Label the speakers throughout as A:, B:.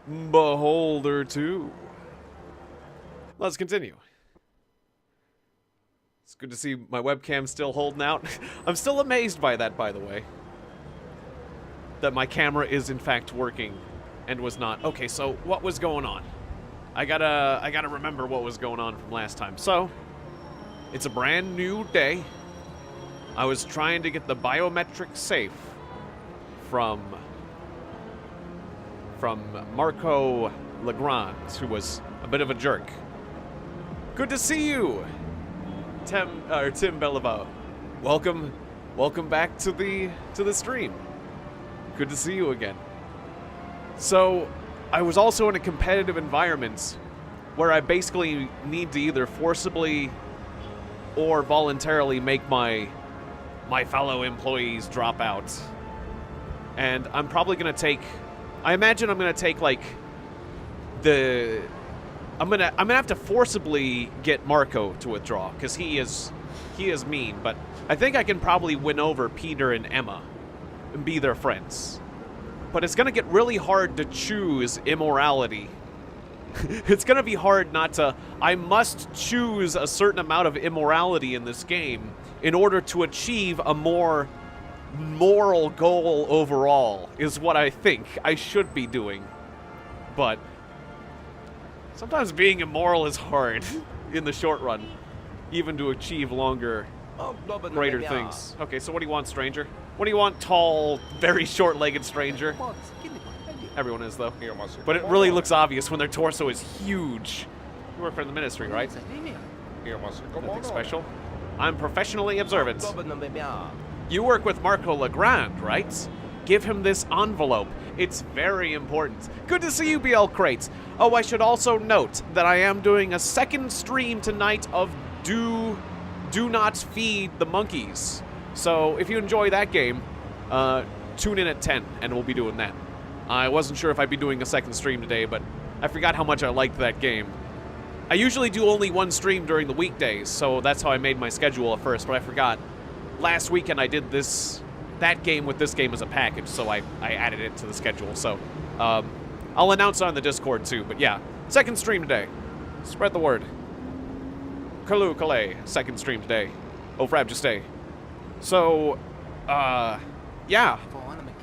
A: Beholder 2. Let's continue. It's good to see my webcam still holding out. I'm still amazed by that, by the way. That my camera is in fact working and was not. Okay, so what was going on? I gotta remember what was going on from last time. So, it's a brand new day. I was trying to get the biometric safe from Marco Legrand, who was a bit of a jerk. Good to see you, Tim Bellevaux. Welcome back to the stream. Good to see you again. So, I was also in a competitive environment where I basically need to either forcibly or voluntarily make my fellow employees drop out. And I'm probably gonna take, I imagine I'm gonna take like I'm gonna have to forcibly get Marco to withdraw, because he is mean, but I think I can probably win over Peter and Emma and be their friends. But it's gonna get really hard to choose immorality. It's gonna be hard not to. I must choose a certain amount of immorality in this game in order to achieve a more moral goal overall, is what I think I should be doing. But sometimes being immoral is hard in the short run, even to achieve longer, greater things. Okay, so what do you want, stranger? What do you want, tall, very short-legged stranger? Everyone is, though. But it really looks obvious when their torso is huge. You work for the ministry, right? Nothing special. I'm professionally observant. You work with Marco Legrand, right? Give him this envelope. It's very important. Good to see you, BL Crates. Oh, I should also note that I am doing a second stream tonight of Do Not Feed the Monkeys. So if you enjoy that game, tune in at 10, and we'll be doing that. I wasn't sure if I'd be doing a second stream today, but I forgot how much I liked that game. I usually do only one stream during the weekdays, so that's how I made my schedule at first, but I forgot. Last weekend I did that game with this game as a package, so I added it to the schedule. So I'll announce it on the Discord too, but yeah, second stream today. Spread the word. Kalu Kalay, second stream today. Oh, Frab, just stay. So, yeah,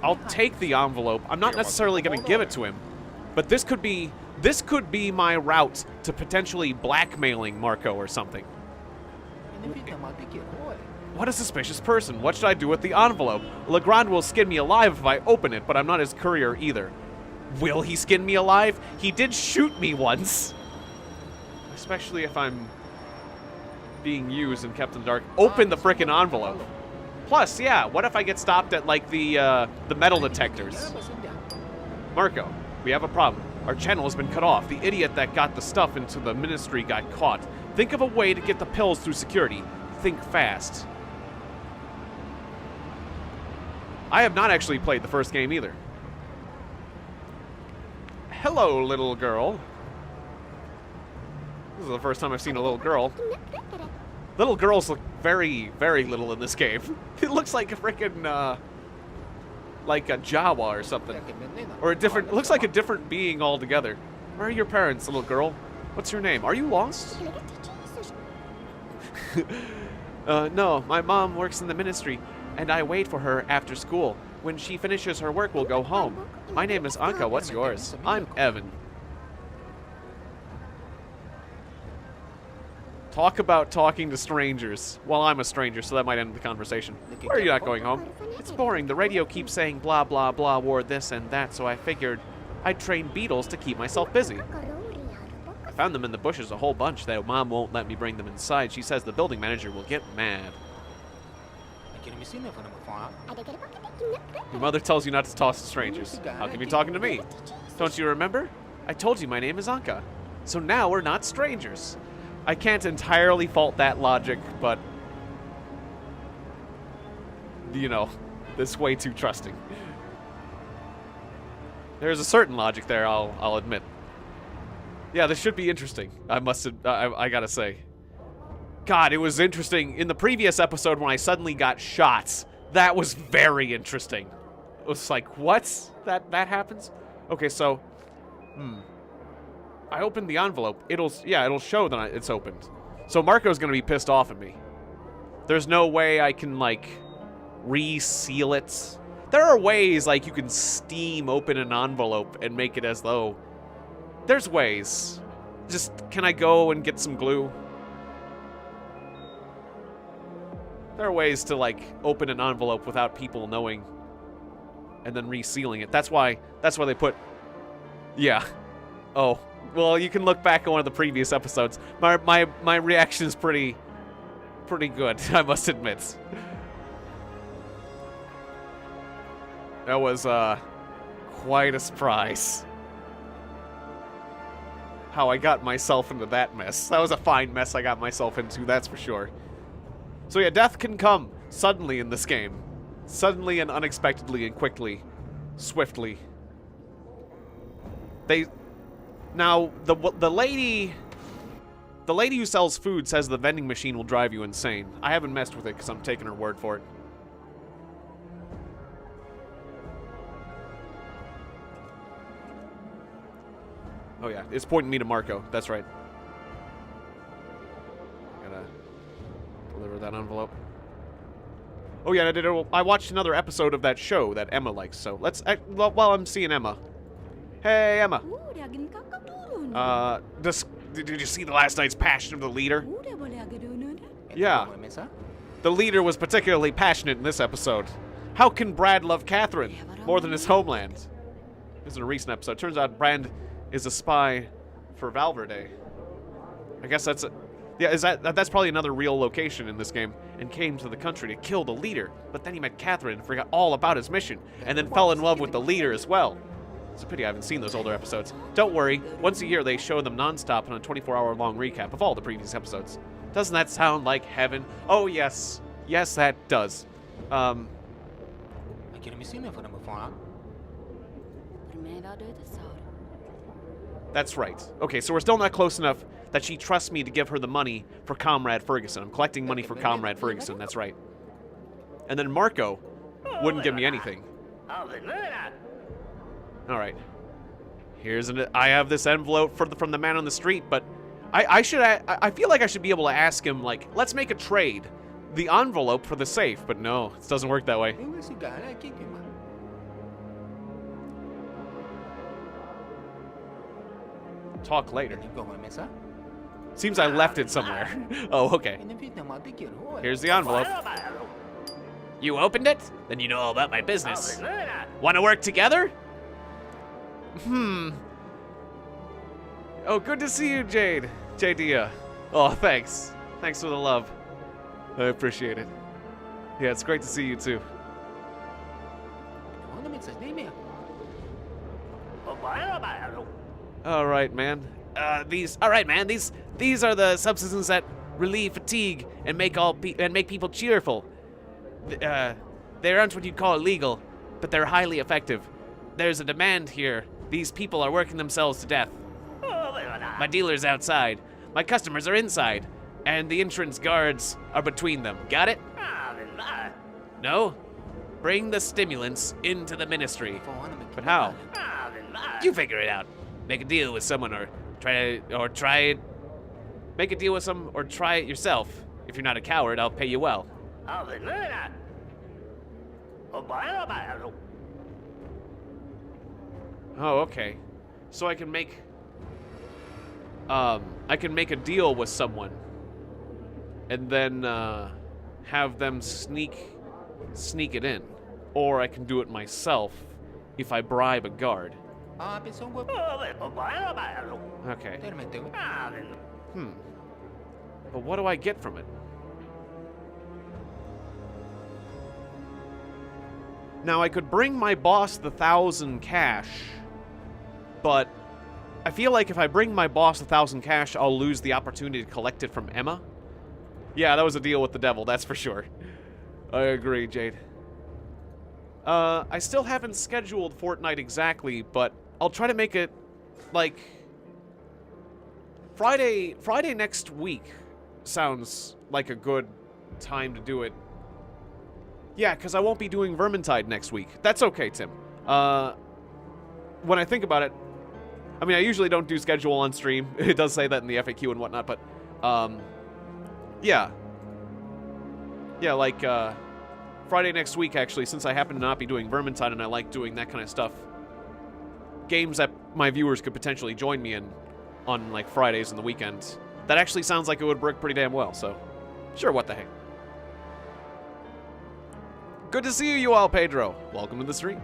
A: I'll take the envelope. I'm not necessarily going to give it to him, but this could be my route to potentially blackmailing Marco or something. What a suspicious person. What should I do with the envelope? Legrand will skin me alive if I open it, but I'm not his courier either. Will he skin me alive? He did shoot me once. Especially if I'm being used and kept in the dark. Open the frickin' envelope. Plus, yeah, what if I get stopped at, like, the metal detectors? Marco, we have a problem. Our channel has been cut off. The idiot that got the stuff into the ministry got caught. Think of a way to get the pills through security. Think fast. I have not actually played the first game either. Hello, little girl. This is the first time I've seen a little girl. Little girls look very, very little in this game. It looks like a frickin', like a Jawa or something. Or a different, it looks like a different being altogether. Where are your parents, little girl? What's your name? Are you lost? No, my mom works in the ministry, and I wait for her after school. When she finishes her work, we'll go home. My name is Anka. What's yours? I'm Evan. Talk about talking to strangers. Well, I'm a stranger, so that might end the conversation. Why are you not going home? It's boring. The radio keeps saying blah, blah, blah, war this and that, so I figured I'd train beetles to keep myself busy. I found them in the bushes a whole bunch, though Mom won't let me bring them inside. She says the building manager will get mad. Your mother tells you not to talk to strangers. How can you be talking to me? Don't you remember? I told you my name is Anka. So now we're not strangers. I can't entirely fault that logic, but, you know, this way too trusting. There's a certain logic there, I'll admit. Yeah, this should be interesting. I gotta say. God, it was interesting. In the previous episode when I suddenly got shot, that was very interesting. It was like, what? That happens? Okay, so I opened the envelope. It'll show that it's opened. So Marco's gonna be pissed off at me. There's no way I can, like, reseal it. There are ways, like, you can steam open an envelope and make it as though... There's ways. Just, can I go and get some glue? There are ways to, like, open an envelope without people knowing and then resealing it. That's why they put... Yeah. Oh. Well, you can look back at one of the previous episodes. My reaction is pretty good, I must admit. That was, quite a surprise. How I got myself into that mess. That was a fine mess I got myself into, that's for sure. So yeah, death can come suddenly in this game. Suddenly and unexpectedly and quickly. Swiftly. Now, the lady who sells food says the vending machine will drive you insane. I haven't messed with it because I'm taking her word for it. Oh yeah, it's pointing me to Marco. That's right. Gotta deliver that envelope. Oh yeah, I watched another episode of that show that Emma likes. So let's while I'm seeing Emma. Hey Emma. Did you see the last night's Passion of the Leader? Yeah. The leader was particularly passionate in this episode. How can Brad love Catherine more than his homeland? This is a recent episode. Turns out Brad is a spy for Valverde. I guess that's that's probably another real location in this game, and came to the country to kill the leader. But then he met Catherine and forgot all about his mission, and then fell in love with the leader as well. It's a pity I haven't seen those older episodes. Don't worry, once a year they show them non-stop on a 24-hour long recap of all the previous episodes. Doesn't that sound like heaven? Oh yes, yes that does. That's right. Okay, so we're still not close enough that she trusts me to give her the money for Comrade Ferguson. I'm collecting money for Comrade Ferguson, that's right. And then Marco wouldn't give me anything. Alright. I have this envelope from the man on the street, but I feel like I should be able to ask him, like, let's make a trade. The envelope for the safe, but no, it doesn't work that way. Talk later. Seems I left it somewhere. Oh, okay. Here's the envelope. You opened it? Then you know all about my business. Want to work together? Oh, good to see you, Jade. Jadea. Oh, thanks. Thanks for the love. I appreciate it. Yeah, it's great to see you too. All right, man. These are the substances that relieve fatigue and make people cheerful. They aren't what you'd call illegal, but they're highly effective. There's a demand here. These people are working themselves to death. My dealer's outside. My customers are inside. And the entrance guards are between them. Got it? No? Bring the stimulants into the ministry. But how? You figure it out. Make a deal with someone or try it. Make a deal with some or try it yourself. If you're not a coward, I'll pay you well. Oh, okay. So I can make a deal with someone and then have them sneak it in. Or I can do it myself if I bribe a guard. Okay. But what do I get from it? Now, I could bring my boss the 1,000 cash, but I feel like if I bring my boss 1,000 cash, I'll lose the opportunity to collect it from Emma. Yeah, that was a deal with the devil, that's for sure. I agree, Jade. I still haven't scheduled Fortnite exactly, but I'll try to make it, like, Friday next week sounds like a good time to do it. Yeah, because I won't be doing Vermintide next week. That's okay, Tim. When I think about it, I mean, I usually don't do schedule on stream. It does say that in the FAQ and whatnot, but, yeah. Yeah, like, Friday next week, actually, since I happen to not be doing Vermintide and I like doing that kind of stuff. Games that my viewers could potentially join me in on, like, Fridays and the weekends. That actually sounds like it would work pretty damn well, so sure, what the heck. Good to see you all, Pedro. Welcome to the stream.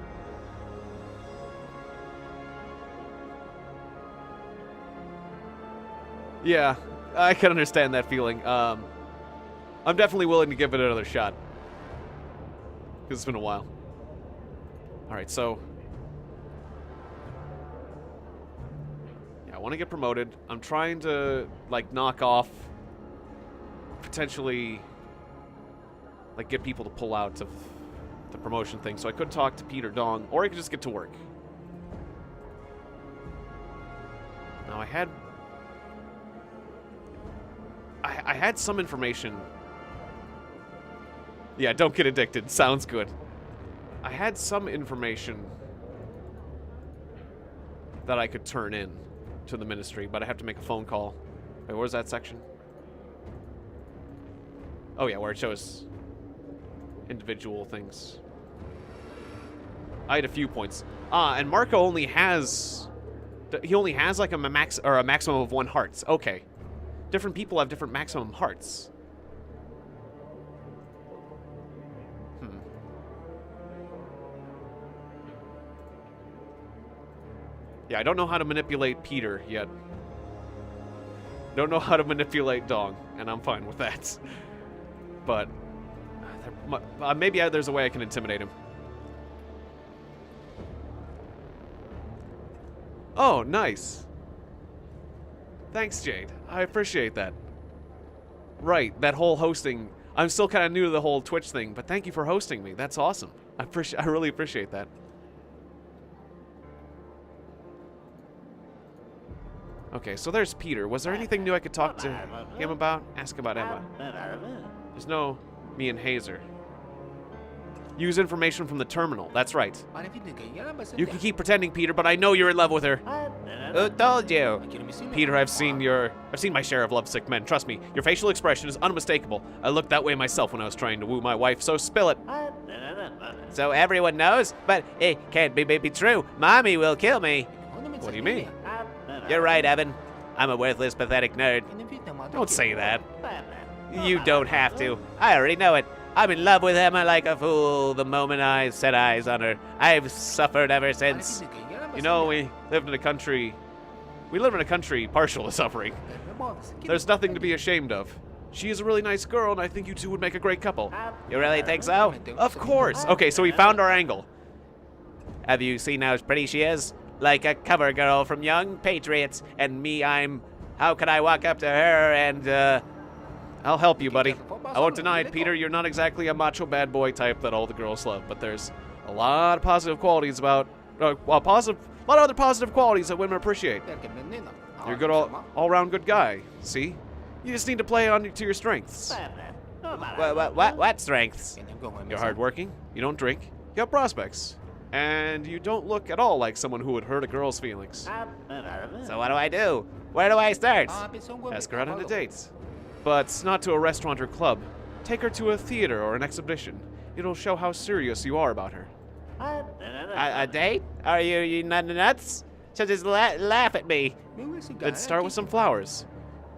A: Yeah, I can understand that feeling. I'm definitely willing to give it another shot. Because it's been a while. Alright, so... yeah, I want to get promoted. I'm trying to, like, knock off... potentially... like, get people to pull out of the promotion thing. So I could talk to Peter Dong, or I could just get to work. Now, I had some information. Yeah, don't get addicted. Sounds good. I had some information that I could turn in to the ministry, but I have to make a phone call. Wait, where's that section? Oh yeah, where it shows individual things. I had a few points. And Marco only has... he only has like a maximum of 1 hearts. Okay. Different people have different maximum hearts. Yeah, I don't know how to manipulate Peter yet. Don't know how to manipulate Dong, and I'm fine with that. But maybe there's a way I can intimidate him. Oh, nice. Thanks, Jade. I appreciate that. Right, that whole hosting. I'm still kind of new to the whole Twitch thing, but thank you for hosting me. That's awesome. I really appreciate that. Okay, so there's Peter. Was there anything new I could talk to him about? Ask about Emma. There's no me and Hazer. Use information from the terminal. That's right. You can keep pretending, Peter, but I know you're in love with her. Who told you? Peter, I've seen my share of lovesick men. Trust me, your facial expression is unmistakable. I looked that way myself when I was trying to woo my wife, so spill it. So everyone knows? But it can't be true. Mommy will kill me. What do you mean? You're right, Evan. I'm a worthless, pathetic nerd. Don't say that. You don't have to. I already know it. I'm in love with Emma like a fool the moment I set eyes on her. I've suffered ever since. You know, we live in a country partial to suffering. There's nothing to be ashamed of. She is a really nice girl, and I think you two would make a great couple. You really think so? Of course. Okay, so we found our angle. Have you seen how pretty she is? Like a cover girl from Young Patriots, and me, how could I walk up to her and, I'll help you, buddy. I won't deny it, Peter, you're not exactly a macho bad boy type that all the girls love, but there's a lot of positive qualities about, a lot of other positive qualities that women appreciate. You're a good all-around good guy, see? You just need to play on to your strengths. What strengths? You're hardworking, you don't drink, you have prospects. And you don't look at all like someone who would hurt a girl's feelings. So what do I do? Where do I start? Ask her out on a date. But not to a restaurant or club. Take her to a theater or an exhibition. It'll show how serious you are about her. A date? Are you nuts? She'll just laugh at me. Then start with some flowers.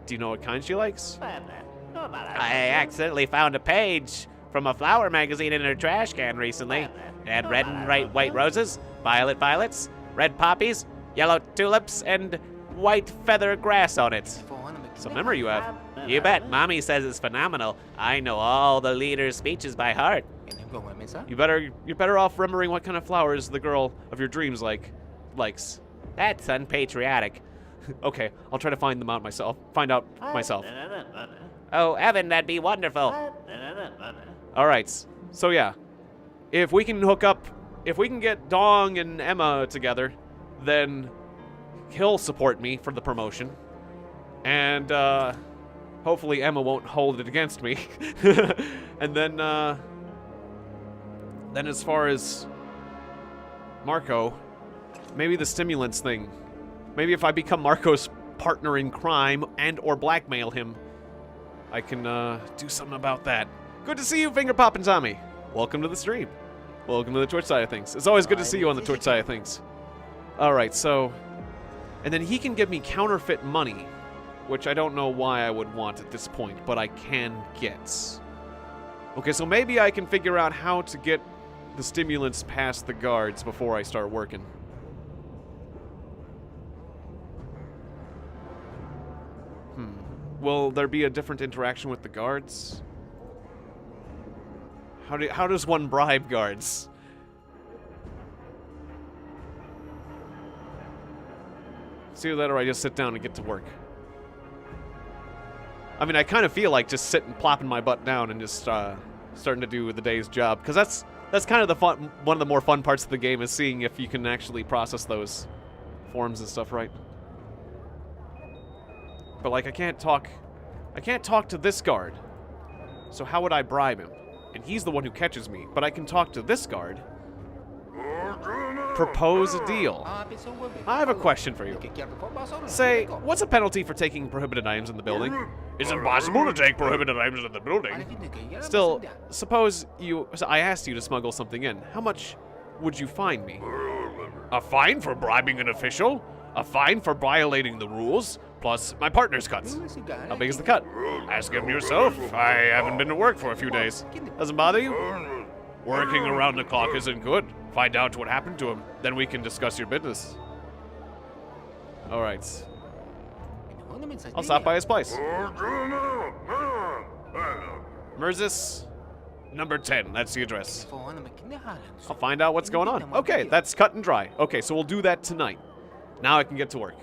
A: Do you know what kind she likes? I accidentally found a page from a flower magazine in her trash can recently. It had red and white roses, violet violets, red poppies, yellow tulips, and white feather grass on it. Some memory you have. You bet. Mommy says it's phenomenal. I know all the leader's speeches by heart. You're better off remembering what kind of flowers the girl of your dreams likes. That's unpatriotic. Okay, I'll try to find out myself. Oh, Evan, that'd be wonderful. All right. So yeah, if we can get Dong and Emma together, then he'll support me for the promotion. And hopefully Emma won't hold it against me. And then as far as Marco, maybe the stimulants thing Maybe if I become Marco's partner in crime and or blackmail him, I can do something about that. Good to see you, Finger Poppin' Tommy. Welcome to the stream. Welcome to the Twitch side of things. It's always good to see you on the Twitch side of things. Alright, so... And then he can give me counterfeit money, which I don't know why I would want at this point, but I can get. Okay, so maybe I can figure out how to get the stimulants past the guards before I start working. Will there be a different interaction with the guards? How does one bribe guards? See that, or I just sit down and get to work. I mean, I kind of feel like just sitting, plopping my butt down and just starting to do the day's job, because that's kind of the fun. One of the more fun parts of the game is seeing if you can actually process those forms and stuff right. But like, I can't talk to this guard. So how would I bribe him? And he's the one who catches me, but I can talk to this guard. Propose a deal. I have a question for you. Say, what's a penalty for taking prohibited items in the building?
B: It's impossible to take prohibited items in the building.
A: Still, suppose I asked you to smuggle something in. How much would you fine me?
B: A fine for bribing an official? A fine for violating the rules? Plus my partner's cuts.
A: How big is the cut?
B: Ask him yourself. I haven't been to work for a few days.
A: Doesn't bother you?
B: Working around the clock isn't good. Find out what happened to him. Then we can discuss your business.
A: Alright. I'll stop by his place. Merzis, number 10. That's the address. I'll find out what's going on. Okay, that's cut and dry. Okay, so we'll do that tonight. Now I can get to work.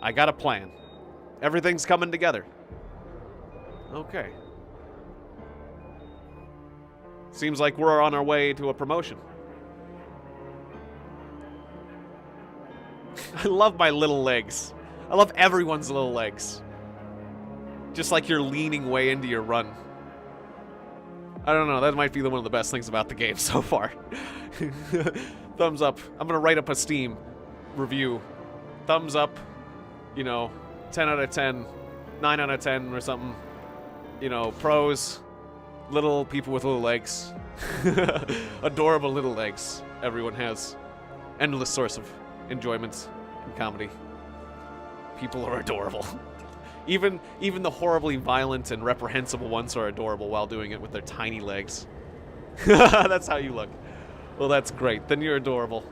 A: I got a plan. Everything's coming together. Okay. Seems like we're on our way to a promotion. I love my little legs. I love everyone's little legs. Just like you're leaning way into your run. I don't know, that might be one of the best things about the game so far. Thumbs up. I'm gonna write up a Steam review. Thumbs up. You know, 10 out of 10, 9 out of 10 or something. You know, pros, little people with little legs. Adorable little legs everyone has. Endless source of enjoyment and comedy. People are adorable. Even the horribly violent and reprehensible ones are adorable while doing it with their tiny legs. That's how you look. Well, that's great. Then you're adorable.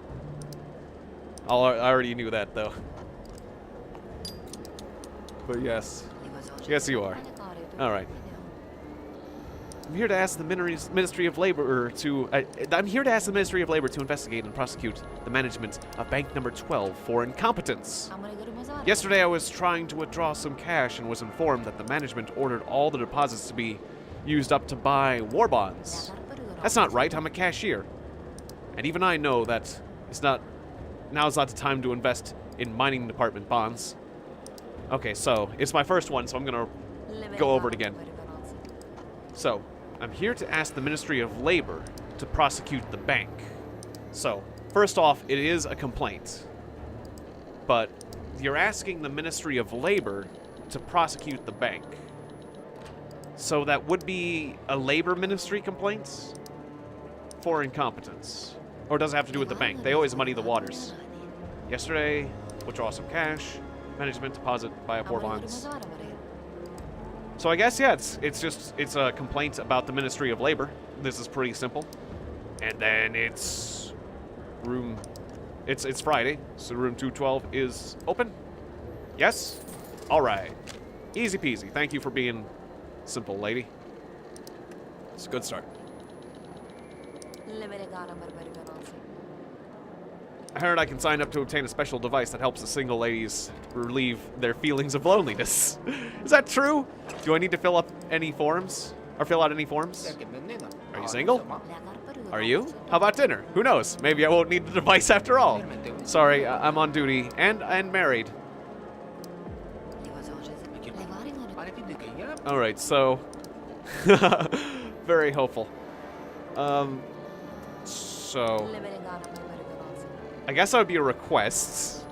A: I already knew that, though. But yes. Yes, you are. Alright. I'm here to ask the Ministry of Labor to... I'm here to ask the Ministry of Labor to investigate and prosecute the management of Bank Number 12 for incompetence. Yesterday I was trying to withdraw some cash and was informed that the management ordered all the deposits to be used up to buy war bonds. That's not right, I'm a cashier. And even I know that now's not the time to invest in mining department bonds. Okay, so, it's my first one, so I'm gonna go over it again. So, I'm here to ask the Ministry of Labor to prosecute the bank. So, first off, it is a complaint. But you're asking the Ministry of Labor to prosecute the bank. So that would be a labor ministry complaint for incompetence. Or does it have to do with the bank? They always muddy the waters. Yesterday, withdraw some cash, management deposit, buy up war bonds. So I guess, yeah, it's a complaint about the Ministry of Labor. This is pretty simple. And then it's Friday, so room 212 is open. Yes? All right. Easy peasy. Thank you for being simple, lady. It's a good start. I heard I can sign up to obtain a special device that helps the single ladies relieve their feelings of loneliness. Is that true? Do I need to fill out any forms? Are you single? Are you? How about dinner? Who knows? Maybe I won't need the device after all. Sorry, I'm on duty and married. Alright, so... very hopeful. So... I guess that would be a request.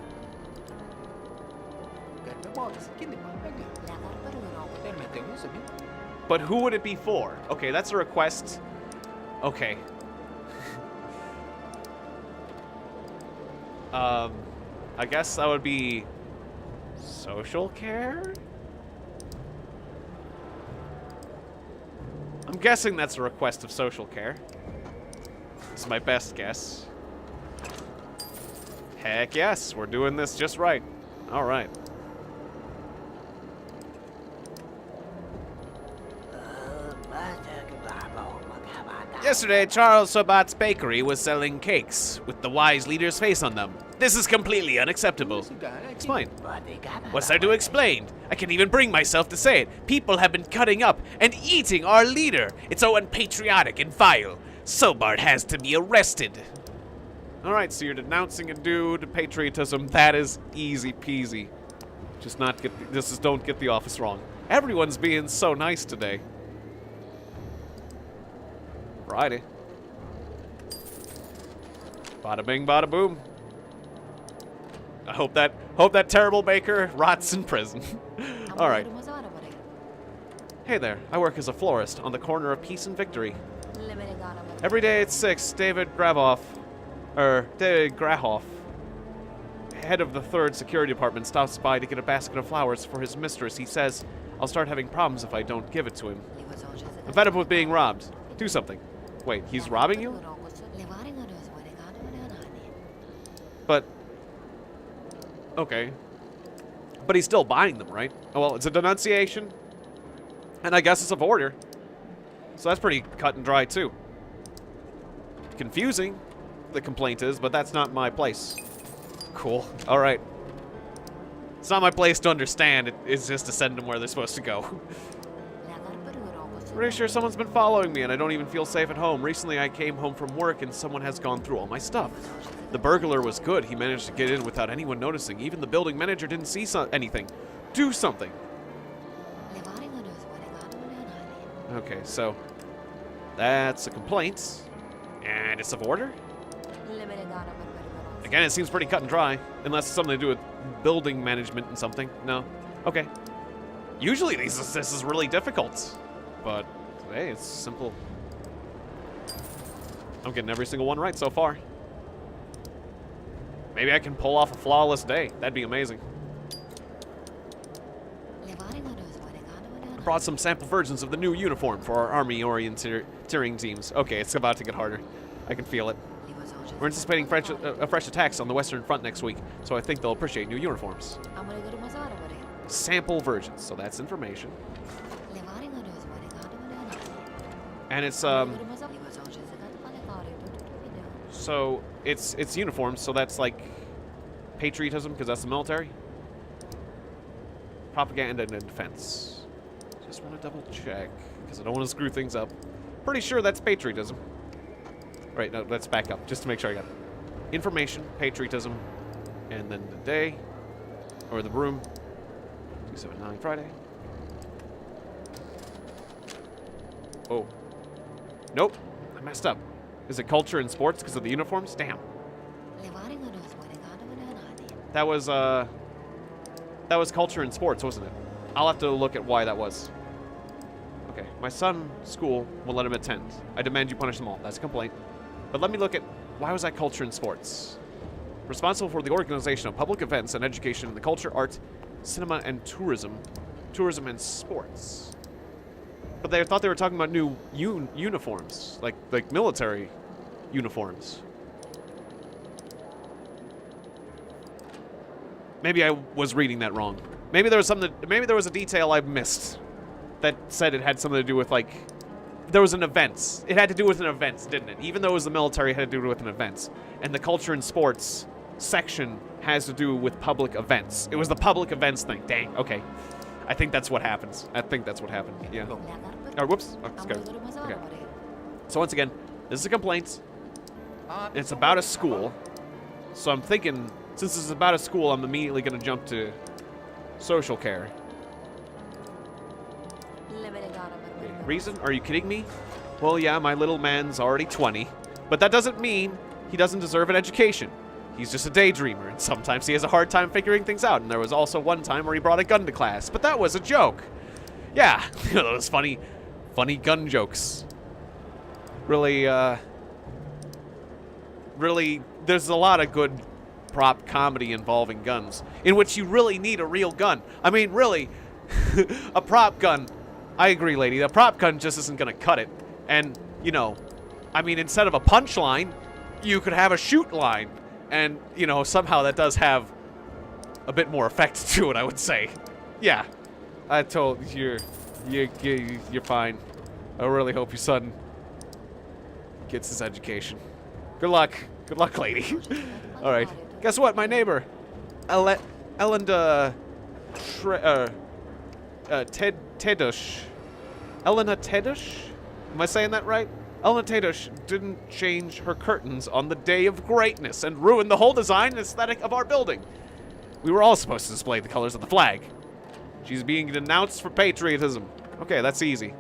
A: But who would it be for? Okay, that's a request. Okay. I guess that would be social care? I'm guessing that's a request of social care. This is my best guess. Heck yes, we're doing this just right. All right. Yesterday, Charles Sabat's bakery was selling cakes with the wise leader's face on them. This is completely unacceptable. Explain. What's there to explain? I can't even bring myself to say it. People have been cutting up and eating our leader. It's so unpatriotic and vile. Sobart has to be arrested. All right, so you're denouncing a dude, patriotism. That is easy peasy. Don't get the office wrong. Everyone's being so nice today. Friday. Bada bing, bada boom. I hope that terrible baker rots in prison. All right. Hey there. I work as a florist on the corner of Peace and Victory. Every day at 6, David Grahoff, head of the 3rd Security Department, stops by to get a basket of flowers for his mistress. He says, I'll start having problems if I don't give it to him. I'm fed up with being robbed. Do something. Wait, he's robbing you? But... okay. But he's still buying them, right? Oh, well, it's a denunciation. And I guess it's a order. So that's pretty cut and dry, too. Confusing, the complaint is, but that's not my place. Cool. All right. It's not my place to understand. It's just to send them where they're supposed to go. Pretty sure someone's been following me, and I don't even feel safe at home. Recently, I came home from work, and someone has gone through all my stuff. The burglar was good. He managed to get in without anyone noticing. Even the building manager didn't see anything. Do something. Okay, so that's a complaint, and it's of order? Again, it seems pretty cut and dry, unless it's something to do with building management and something. No? Okay. Usually this is really difficult. But today it's simple. I'm getting every single one right so far. Maybe I can pull off a flawless day. That'd be amazing. I brought some sample versions of the new uniform for our army orienteering teams. Okay, it's about to get harder. I can feel it. We're anticipating fresh attacks on the Western Front next week, so I think they'll appreciate new uniforms. Sample versions, so that's information. And it's so it's uniforms, so that's like patriotism because that's the military. Propaganda and defense. Just want to double check because I don't want to screw things up. Pretty sure that's patriotism. Right, no, let's back up just to make sure I got it. Information, patriotism, and then the day or the room. 279 Friday. Oh. Nope, I messed up. Is it culture and sports because of the uniforms? Damn. That was culture and sports, wasn't it? I'll have to look at why that was. Okay, my son's school will let him attend. I demand you punish them all. That's a complaint. But let me look at why was that culture and sports? Responsible for the organization of public events and education in the culture, art, cinema, and tourism and sports. But they thought they were talking about new uniforms, like military uniforms. Maybe I was reading that wrong. Maybe there was something. Maybe there was a detail I missed that said it had something to do with like there was an event. It had to do with an event, didn't it? Even though it was the military, it had to do with an event. And the culture and sports section has to do with public events. It was the public events thing. Dang. Okay. I think that's what happens. I think that's what happened. Yeah. Oh, whoops. Oh, it's good. Okay. So once again, this is a complaint. It's about a school. So I'm thinking, since this is about a school, I'm immediately going to jump to social care. Reason? Are you kidding me? Well, yeah, my little man's already 20. But that doesn't mean he doesn't deserve an education. He's just a daydreamer, and sometimes he has a hard time figuring things out. And there was also one time where he brought a gun to class, but that was a joke. Yeah, those funny gun jokes. Really, there's a lot of good prop comedy involving guns, in which you really need a real gun. I mean, really, a prop gun, I agree, lady, a prop gun just isn't gonna cut it. And, you know, I mean, instead of a punch line, you could have a shoot line. And, you know, somehow that does have a bit more effect to it, I would say. Yeah, I told you're fine. I really hope your son gets his education. Good luck, lady. All right. Guess what? My neighbor, Elena Tedush. Elena Tedush? Am I saying that right? Elena Tedush didn't change her curtains on the day of greatness and ruin the whole design and aesthetic of our building. We were all supposed to display the colors of the flag. She's being denounced for patriotism. Okay, that's easy.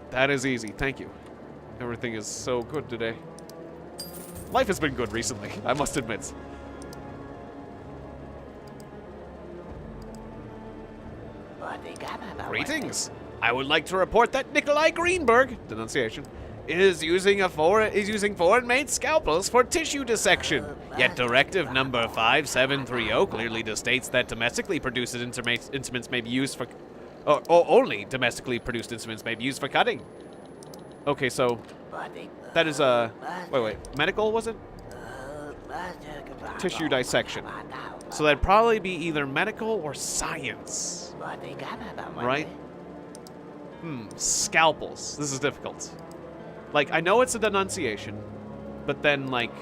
A: That is easy. Thank you. Everything is so good today. Life has been good recently, I must admit. Greetings. I would like to report that Nikolai Greenberg, denunciation, is using foreign-made scalpels for tissue dissection. Yet Directive Number 5730 clearly states that domestically produced instruments may be used for, or only domestically produced instruments may be used for cutting. Okay, so that is wait, medical was it? Tissue dissection. So that'd probably be either medical or science, right? Scalpels. This is difficult. Like, I know it's a denunciation, but then, like,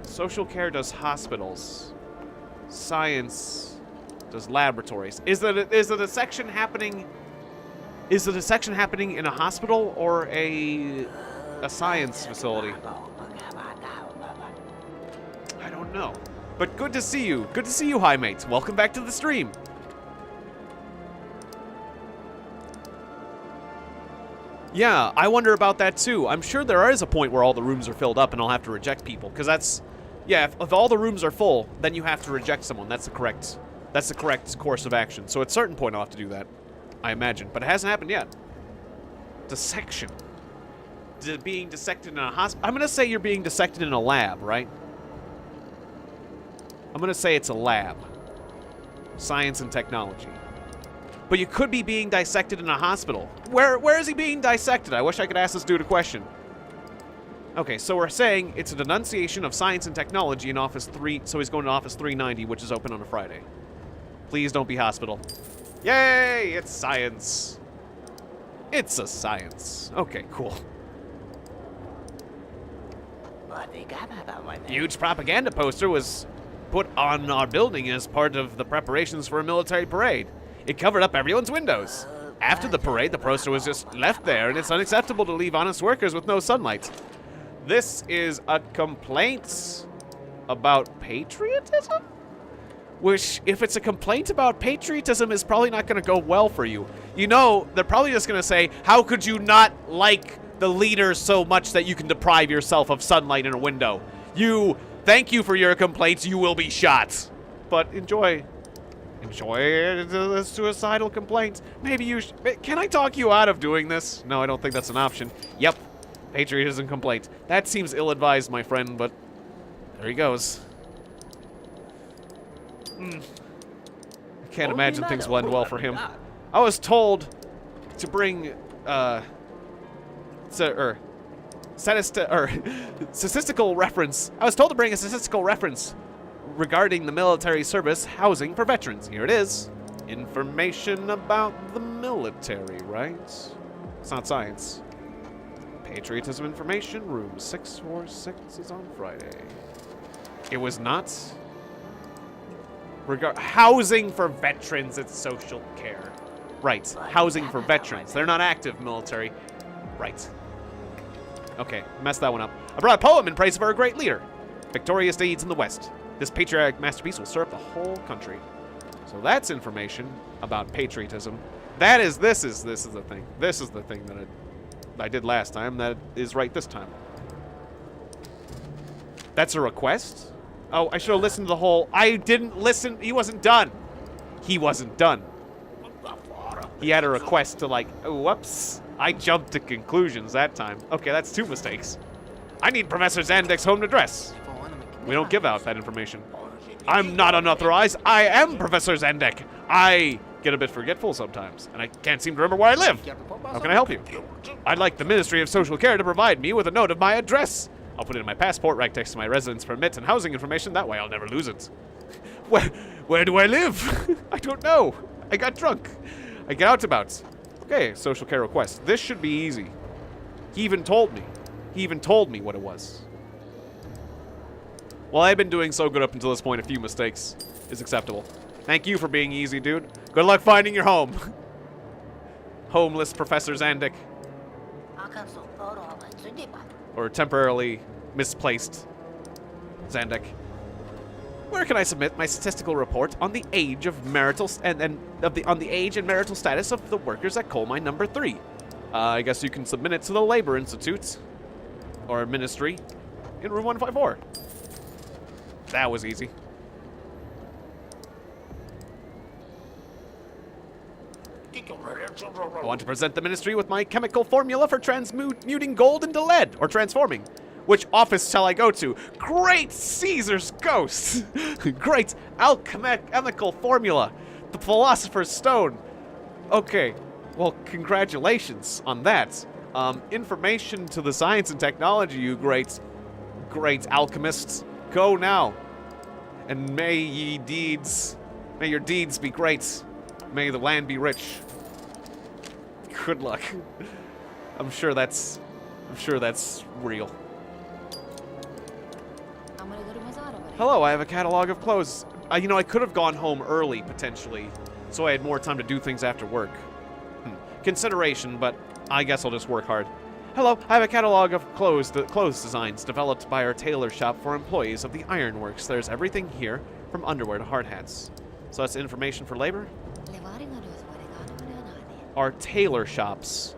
A: social care does hospitals. Science does laboratories. Is the dissection happening? Is the dissection happening in a hospital or a science facility? I don't know. But good to see you. Good to see you, high mates. Welcome back to the stream. Yeah, I wonder about that too. I'm sure there is a point where all the rooms are filled up and I'll have to reject people. Because that's, yeah, if all the rooms are full, then you have to reject someone. That's the correct course of action. So at a certain point I'll have to do that, I imagine. But it hasn't happened yet. Dissection. Being dissected in a hospital. I'm going to say you're being dissected in a lab, right? I'm going to say it's a lab. Science and technology. But you could be being dissected in a hospital. Where is he being dissected? I wish I could ask this dude a question. Okay, so we're saying it's a denunciation of science and technology in Office 3, so he's going to Office 390, which is open on a Friday. Please don't be hospital. Yay! It's science. It's a science. Okay, cool. Huge propaganda poster was put on our building as part of the preparations for a military parade. It covered up everyone's windows. After the parade, the poster was just left there, and it's unacceptable to leave honest workers with no sunlight. This is a complaint about patriotism? Which, if it's a complaint about patriotism, is probably not going to go well for you. You know, they're probably just going to say, how could you not like the leader so much that you can deprive yourself of sunlight in a window? Thank you for your complaints, you will be shot. But enjoy the suicidal complaints. Maybe you can I talk you out of doing this? No, I don't think that's an option. Yep. Patriotism complaint. That seems ill-advised, my friend, but there he goes. I can't imagine things will end well for him. I was told to bring statistical reference. I was told to bring a statistical reference regarding the military service housing for veterans. Here it is. Information about the military, right? It's not science. Patriotism information, room 646 is on Friday. It was not housing for veterans, it's social care. Right, housing for veterans. They're not active military. Right. Okay, messed that one up. I brought a poem in praise of our great leader. Victorious deeds in the West. This patriotic masterpiece will serve the whole country. So that's information about patriotism. This is the thing. This is the thing that I did last time that is right this time. That's a request? Oh, I should have listened to the whole... I didn't listen. He wasn't done. He wasn't done. He had a request to like... Oh, whoops. I jumped to conclusions that time. Okay, that's 2 mistakes. I need Professor Zandek's home address. We don't give out that information. I'm not unauthorized. I am Professor Zandek. I get a bit forgetful sometimes, and I can't seem to remember where I live. How can I help you? I'd like the Ministry of Social Care to provide me with a note of my address. I'll put it in my passport right next to my residence permit and housing information. That way I'll never lose it. Where do I live? I don't know. I got drunk. I get out about. Okay, social care request. This should be easy. He even told me. He even told me what it was. Well, I've been doing so good up until this point, a few mistakes is acceptable. Thank you for being easy, dude. Good luck finding your home. Homeless Professor Zandek. Or temporarily misplaced Zandek. Where can I submit my statistical report on the age of marital on the age and marital status of the workers at coal mine number 3? I guess you can submit it to the Labor Institute or Ministry in room 154. That was easy. I want to present the Ministry with my chemical formula for transmuting gold into lead, or transforming. Which office shall I go to? Great Caesar's ghost! Great alchemical formula. The Philosopher's Stone. Okay, well, congratulations on that. Information to the science and technology, you great alchemists. Go now. And may your deeds be great. May the land be rich. Good luck. I'm sure that's real. Hello, I have a catalog of clothes. You know, I could have gone home early, potentially, so I had more time to do things after work. Consideration, but I guess I'll just work hard. Hello, I have a catalog of clothes designs developed by our tailor shop for employees of the ironworks. There's everything here, from underwear to hard hats. So that's information for labor? Our tailor shops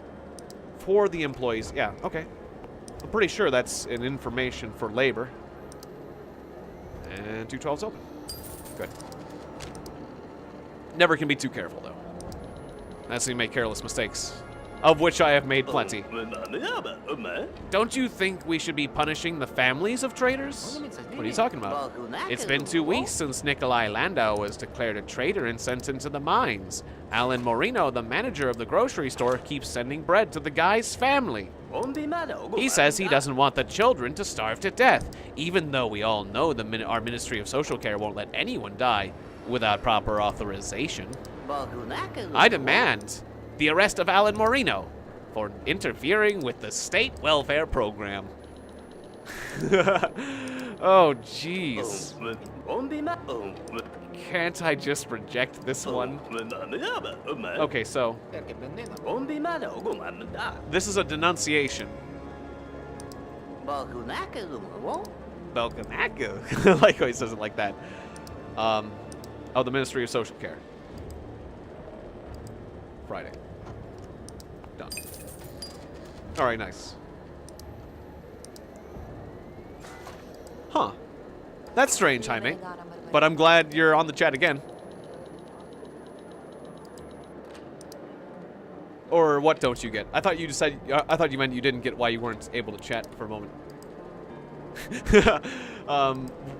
A: for the employees. Yeah, okay. I'm pretty sure that's an information for labor. And 212's open. Good. Never can be too careful, though. That's when you make careless mistakes. Of which I have made plenty. Don't you think we should be punishing the families of traitors? What are you talking about? It's been 2 weeks since Nikolai Landau was declared a traitor and sent into the mines. Alan Moreno, the manager of the grocery store, keeps sending bread to the guy's family. He says he doesn't want the children to starve to death, even though we all know our Ministry of Social Care won't let anyone die without proper authorization. I demand the arrest of Alan Moreno for interfering with the state welfare program. Oh, jeez. Can't I just reject this one? Okay, so this is a denunciation. Belganaku. I like how he says it like that. Oh, the Ministry of Social Care. Friday. Done. All right, nice. Huh. That's strange, Jaime. But I'm glad you're on the chat again. Or what don't you get? I thought you decided. I thought you meant you didn't get why you weren't able to chat for a moment.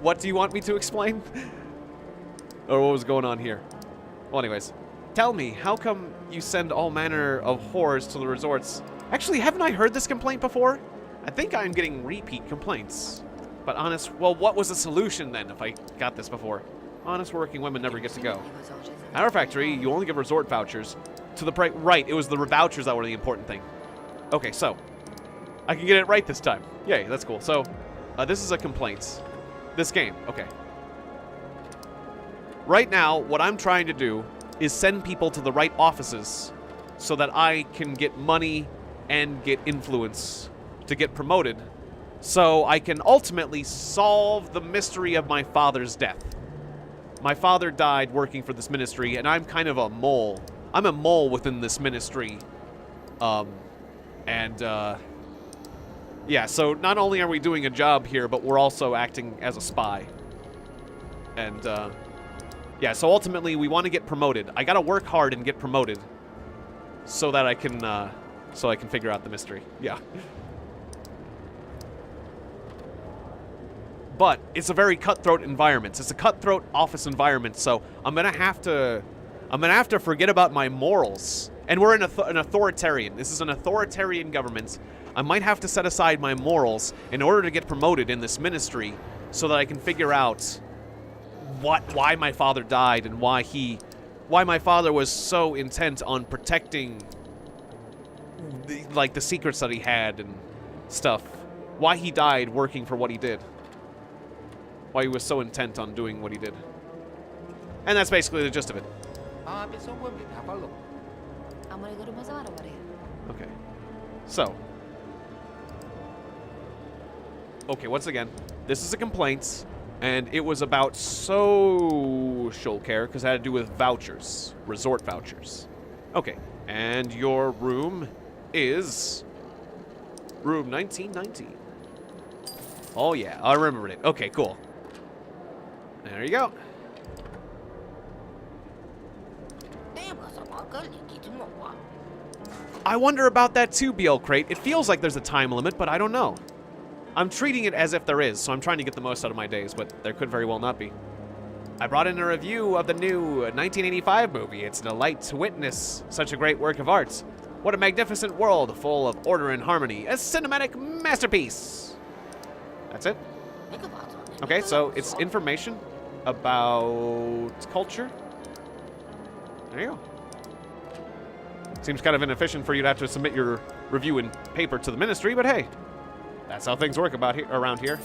A: What do you want me to explain? Or what was going on here? Well, anyways. Tell me, how come you send all manner of whores to the resorts? Actually, haven't I heard this complaint before? I think I'm getting repeat complaints. But honest, well, what was the solution then if I got this before? Honest working women never get to go. At our factory, you only give resort vouchers to the price. Right, it was the vouchers that were the important thing. Okay, so I can get it right this time. Yay, that's cool. So this is a complaint. This game, okay. Right now, what I'm trying to do is send people to the right offices so that I can get money and get influence to get promoted, so I can ultimately solve the mystery of my father's death. My father died working for this ministry, and I'm kind of a mole. I'm a mole within this ministry. Yeah, so not only are we doing a job here, but we're also acting as a spy. And, yeah, so ultimately we want to get promoted. I gotta work hard and get promoted so that I can figure out the mystery. Yeah. But it's a very cutthroat environment. It's a cutthroat office environment, so I'm gonna have to forget about my morals. And we're in an authoritarian. This is an authoritarian government. I might have to set aside my morals in order to get promoted in this ministry, so that I can figure out why my father died and why my father was so intent on protecting the secrets that he had and stuff. Why he died working for what he did. Why he was so intent on doing what he did. And that's basically the gist of it. Okay. So. Okay, once again, this is a complaint, and it was about social care, because it had to do with vouchers. Resort vouchers. Okay, and your room is room 1919. Oh yeah, I remembered it. Okay, cool. There you go. I wonder about that too, BL Crate. It feels like there's a time limit, but I don't know. I'm treating it as if there is, so I'm trying to get the most out of my days, but there could very well not be. I brought in a review of the new 1985 movie. It's a delight to witness such a great work of art. What a magnificent world full of order and harmony. A cinematic masterpiece. That's it? Okay, so it's information about culture. There you go. Seems kind of inefficient for you to have to submit your review in paper to the ministry, but hey, that's how things work around here.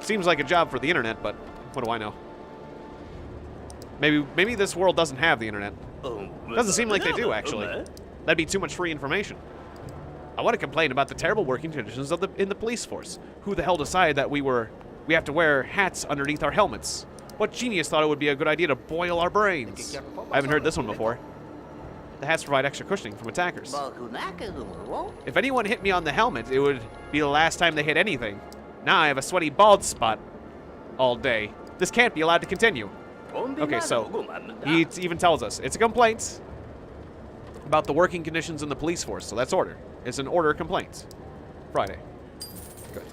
A: Seems like a job for the internet, but what do I know? Maybe this world doesn't have the internet. Doesn't seem like they do, actually. That'd be too much free information. I want to complain about the terrible working conditions in the police force. Who the hell decided that we have to wear hats underneath our helmets? What genius thought it would be a good idea to boil our brains? I haven't heard this one before. The hats provide extra cushioning from attackers. If anyone hit me on the helmet, it would be the last time they hit anything. Now I have a sweaty bald spot all day. This can't be allowed to continue. Okay, so he even tells us it's a complaint about the working conditions in the police force, so that's order. It's an order complaint. Friday. Good.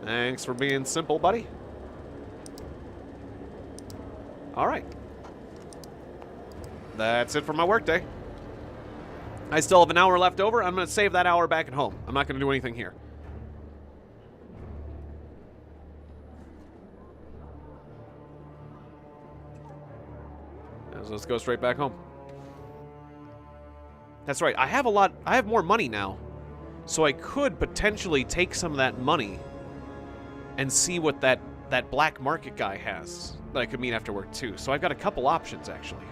A: Thanks for being simple, buddy. All right. That's it for my workday. I still have an hour left over. I'm going to save that hour back at home. I'm not going to do anything here. So let's go straight back home. That's right. I have more money now. So I could potentially take some of that money and see what that black market guy has that I could meet after work too. So I've got a couple options actually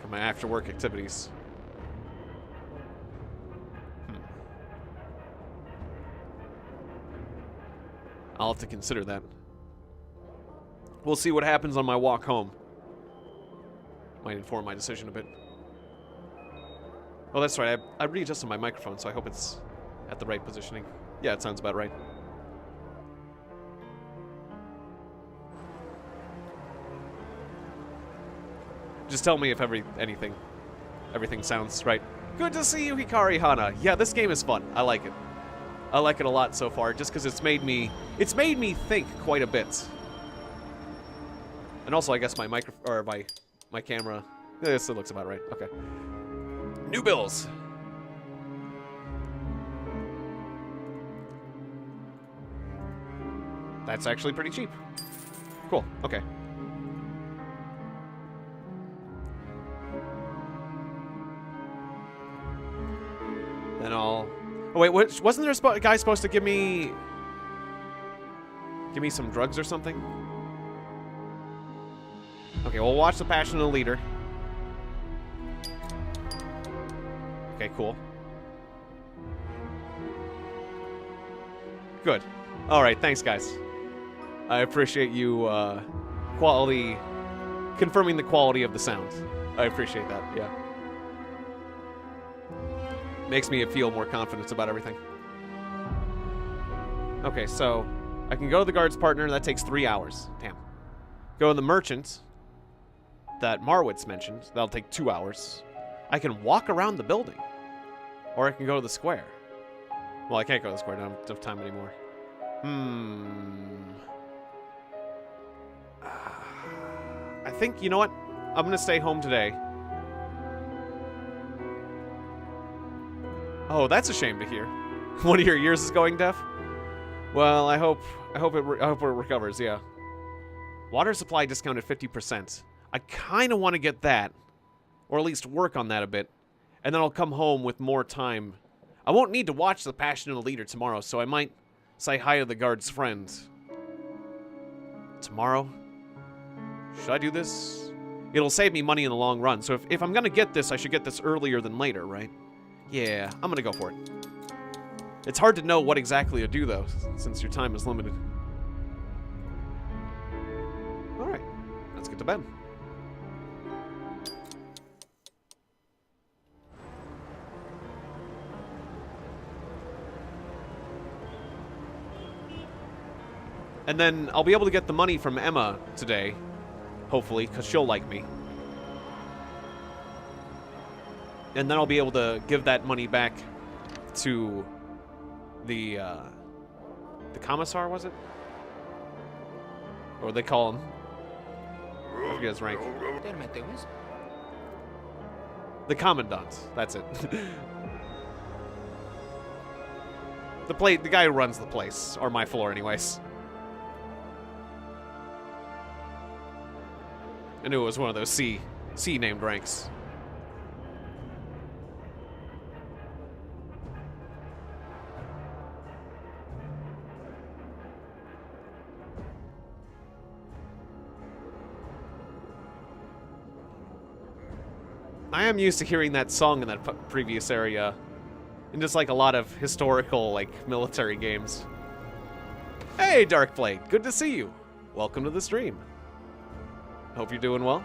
A: for my after work activities. I'll have to consider that. We'll see what happens on my walk home. Might inform my decision a bit. Oh, that's right. I readjusted my microphone, so I hope it's at the right positioning. Yeah, it sounds about right. Just tell me if everything sounds right. Good to see you, Hikari Hana. Yeah, this game is fun. I like it. I like it a lot so far, just because it's made me think quite a bit. And also, I guess my my camera. This looks about right. Okay. New bills. That's actually pretty cheap. Cool. Okay. Then I'll... Oh, wait, wasn't there a guy supposed to give me some drugs or something? Okay, we'll watch The Passion of the Leader. Okay, cool. Good. All right, thanks, guys. I appreciate you confirming the quality of the sound. I appreciate that, yeah. Makes me feel more confident about everything. Okay, so I can go to the guard's partner. That takes 3 hours. Damn. Go to the merchant that Marwitz mentioned. That'll take 2 hours. I can walk around the building. Or I can go to the square. Well, I can't go to the square. I don't have time anymore. I think, you know what? I'm going to stay home today. Oh, that's a shame to hear. One of your ears is going deaf? Well, I hope it recovers, yeah. Water supply discounted 50%. I kind of want to get that. Or at least work on that a bit. And then I'll come home with more time. I won't need to watch The Passion of the Leader tomorrow, so I might say hi to the guard's friend. Tomorrow? Should I do this? It'll save me money in the long run, so if I'm gonna get this, I should get this earlier than later, right? Yeah, I'm gonna go for it. It's hard to know what exactly to do, though, since your time is limited. Alright, let's get to bed. And then I'll be able to get the money from Emma today, hopefully, because she'll like me. And then I'll be able to give that money back to the commissar, was it? Or what they call him? I forget his rank. The commandant. That's it. The guy who runs the place, or my floor, anyways. I knew it was one of those C named ranks. I am used to hearing that song in that previous area, in just like a lot of historical, like, military games. Hey, Darkblade, good to see you. Welcome to the stream. Hope you're doing well.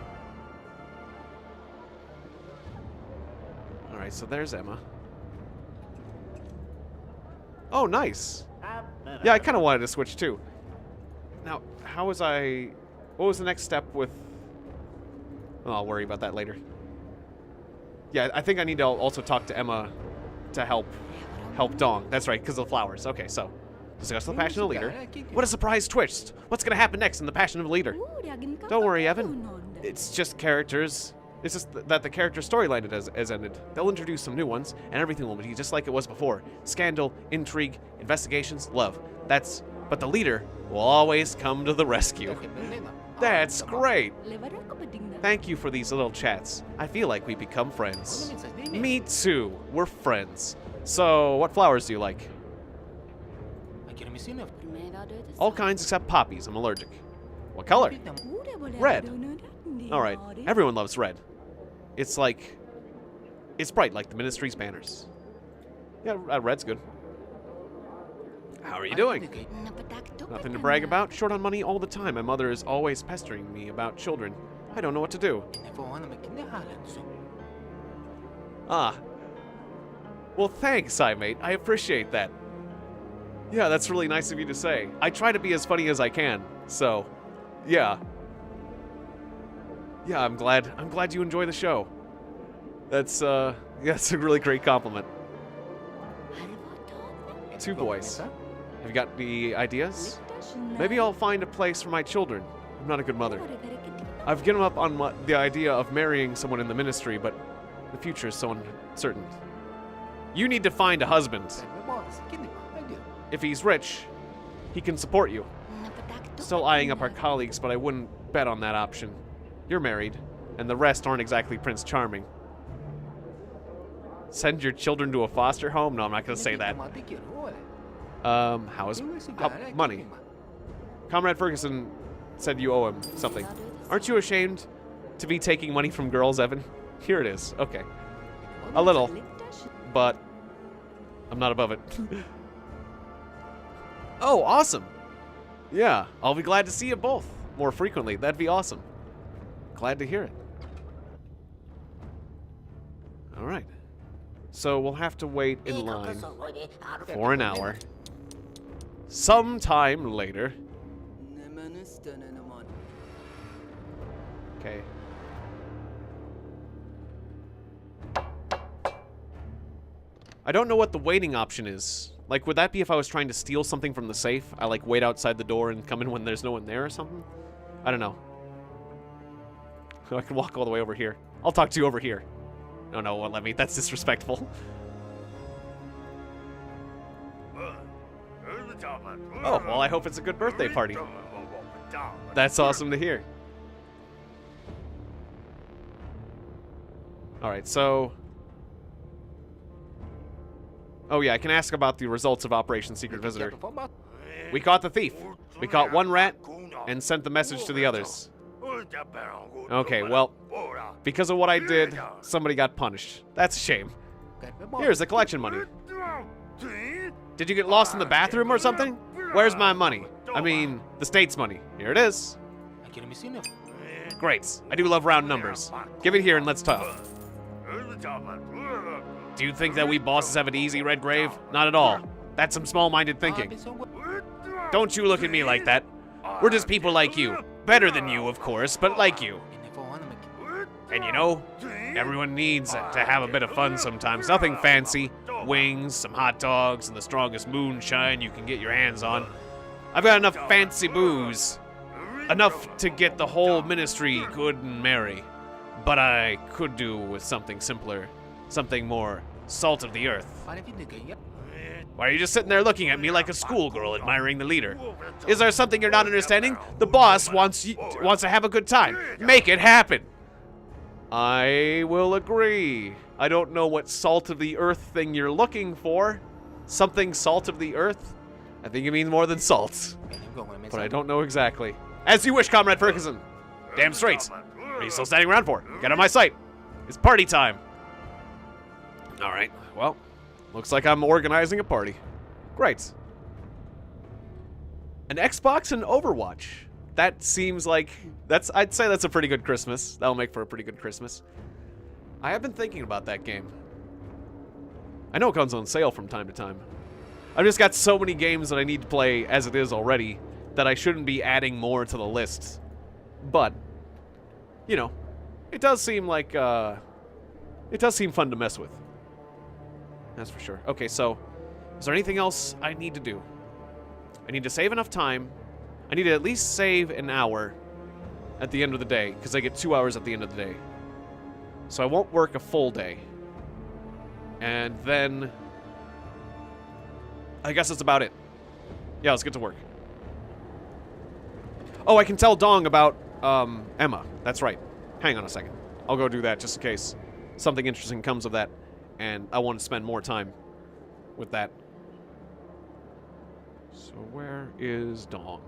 A: Alright, so there's Emma. Oh, nice. Yeah, I kind of wanted to switch too. Now, what was the next step with... Oh, I'll worry about that later. Yeah, I think I need to also talk to Emma to help Dong. That's right, because of the flowers. Okay, so discuss the Passion of the Leader. What a surprise twist! What's going to happen next in the Passion of the Leader? Don't worry, Evan. It's just characters. It's just that the character storyline has ended. They'll introduce some new ones, and everything will be just like it was before. Scandal, intrigue, investigations, love. But the leader will always come to the rescue. That's great. Thank you for these little chats. I feel like we've become friends. Me too. We're friends. So, what flowers do you like? All kinds except poppies. I'm allergic. What color? Red. Alright, everyone loves red. It's bright like the Ministry's banners. Yeah, red's good. How are you doing? Nothing to brag about. Short on money all the time. My mother is always pestering me about children. I don't know what to do. Ah. Well, thanks, iMate. I appreciate that. Yeah, that's really nice of you to say. I try to be as funny as I can, so yeah. Yeah, I'm glad you enjoy the show. That's a really great compliment. 2 boys. Have you got any ideas? Maybe I'll find a place for my children. I'm not a good mother. I've given up on the idea of marrying someone in the ministry, but the future is so uncertain. You need to find a husband. If he's rich, he can support you. Still eyeing up our colleagues, but I wouldn't bet on that option. You're married, and the rest aren't exactly Prince Charming. Send your children to a foster home? No, I'm not going to say that. Money. Comrade Ferguson said you owe him something. Aren't you ashamed to be taking money from girls, Evan? Here it is. Okay. A little. But I'm not above it. Oh, awesome. Yeah, I'll be glad to see you both more frequently. That'd be awesome. Glad to hear it. All right. So we'll have to wait in line for an hour. Sometime later. Okay. I don't know what the waiting option is. Like, would that be if I was trying to steal something from the safe? I, like, wait outside the door and come in when there's no one there or something? I don't know. I can walk all the way over here. I'll talk to you over here. No, no, won't let me. That's disrespectful. Oh, well, I hope it's a good birthday party. That's awesome to hear. Alright, so... Oh yeah, I can ask about the results of Operation Secret Visitor. We caught the thief. We caught one rat and sent the message to the others. Okay, well, because of what I did, somebody got punished. That's a shame. Here's the collection money. Did you get lost in the bathroom or something? Where's my money? I mean, the state's money. Here it is. Great. I do love round numbers. Give it here and let's talk. Do you think that we bosses have it easy, Redgrave? Not at all. That's some small-minded thinking. Don't you look at me like that. We're just people like you. Better than you, of course, but like you. And you know, everyone needs to have a bit of fun sometimes. Nothing fancy. Wings, some hot dogs, and the strongest moonshine you can get your hands on. I've got enough fancy booze. Enough to get the whole ministry good and merry. But I could do with something simpler. Something more salt of the earth. Why are you just sitting there looking at me like a schoolgirl admiring the leader? Is there something you're not understanding? The boss wants to have a good time. Make it happen. I will agree. I don't know what salt of the earth thing you're looking for. Something salt of the earth? I think it means more than salt. But I don't know exactly. As you wish, Comrade Ferguson. Damn straight. What are you still standing around for? Get on my sight. It's party time. Alright, well, looks like I'm organizing a party. Great. An Xbox and Overwatch. That seems like, I'd say that's a pretty good Christmas. That'll make for a pretty good Christmas. I have been thinking about that game. I know it comes on sale from time to time. I've just got so many games that I need to play as it is already that I shouldn't be adding more to the list. But, you know, it does seem like, it does seem fun to mess with. That's for sure. Okay, so, is there anything else I need to do? I need to save enough time. I need to at least save an hour at the end of the day, because I get 2 hours at the end of the day. So I won't work a full day. And then, I guess that's about it. Yeah, let's get to work. Oh, I can tell Dong about, Emma. That's right. Hang on a second. I'll go do that just in case something interesting comes of that. And I want to spend more time with that. So where is Dong?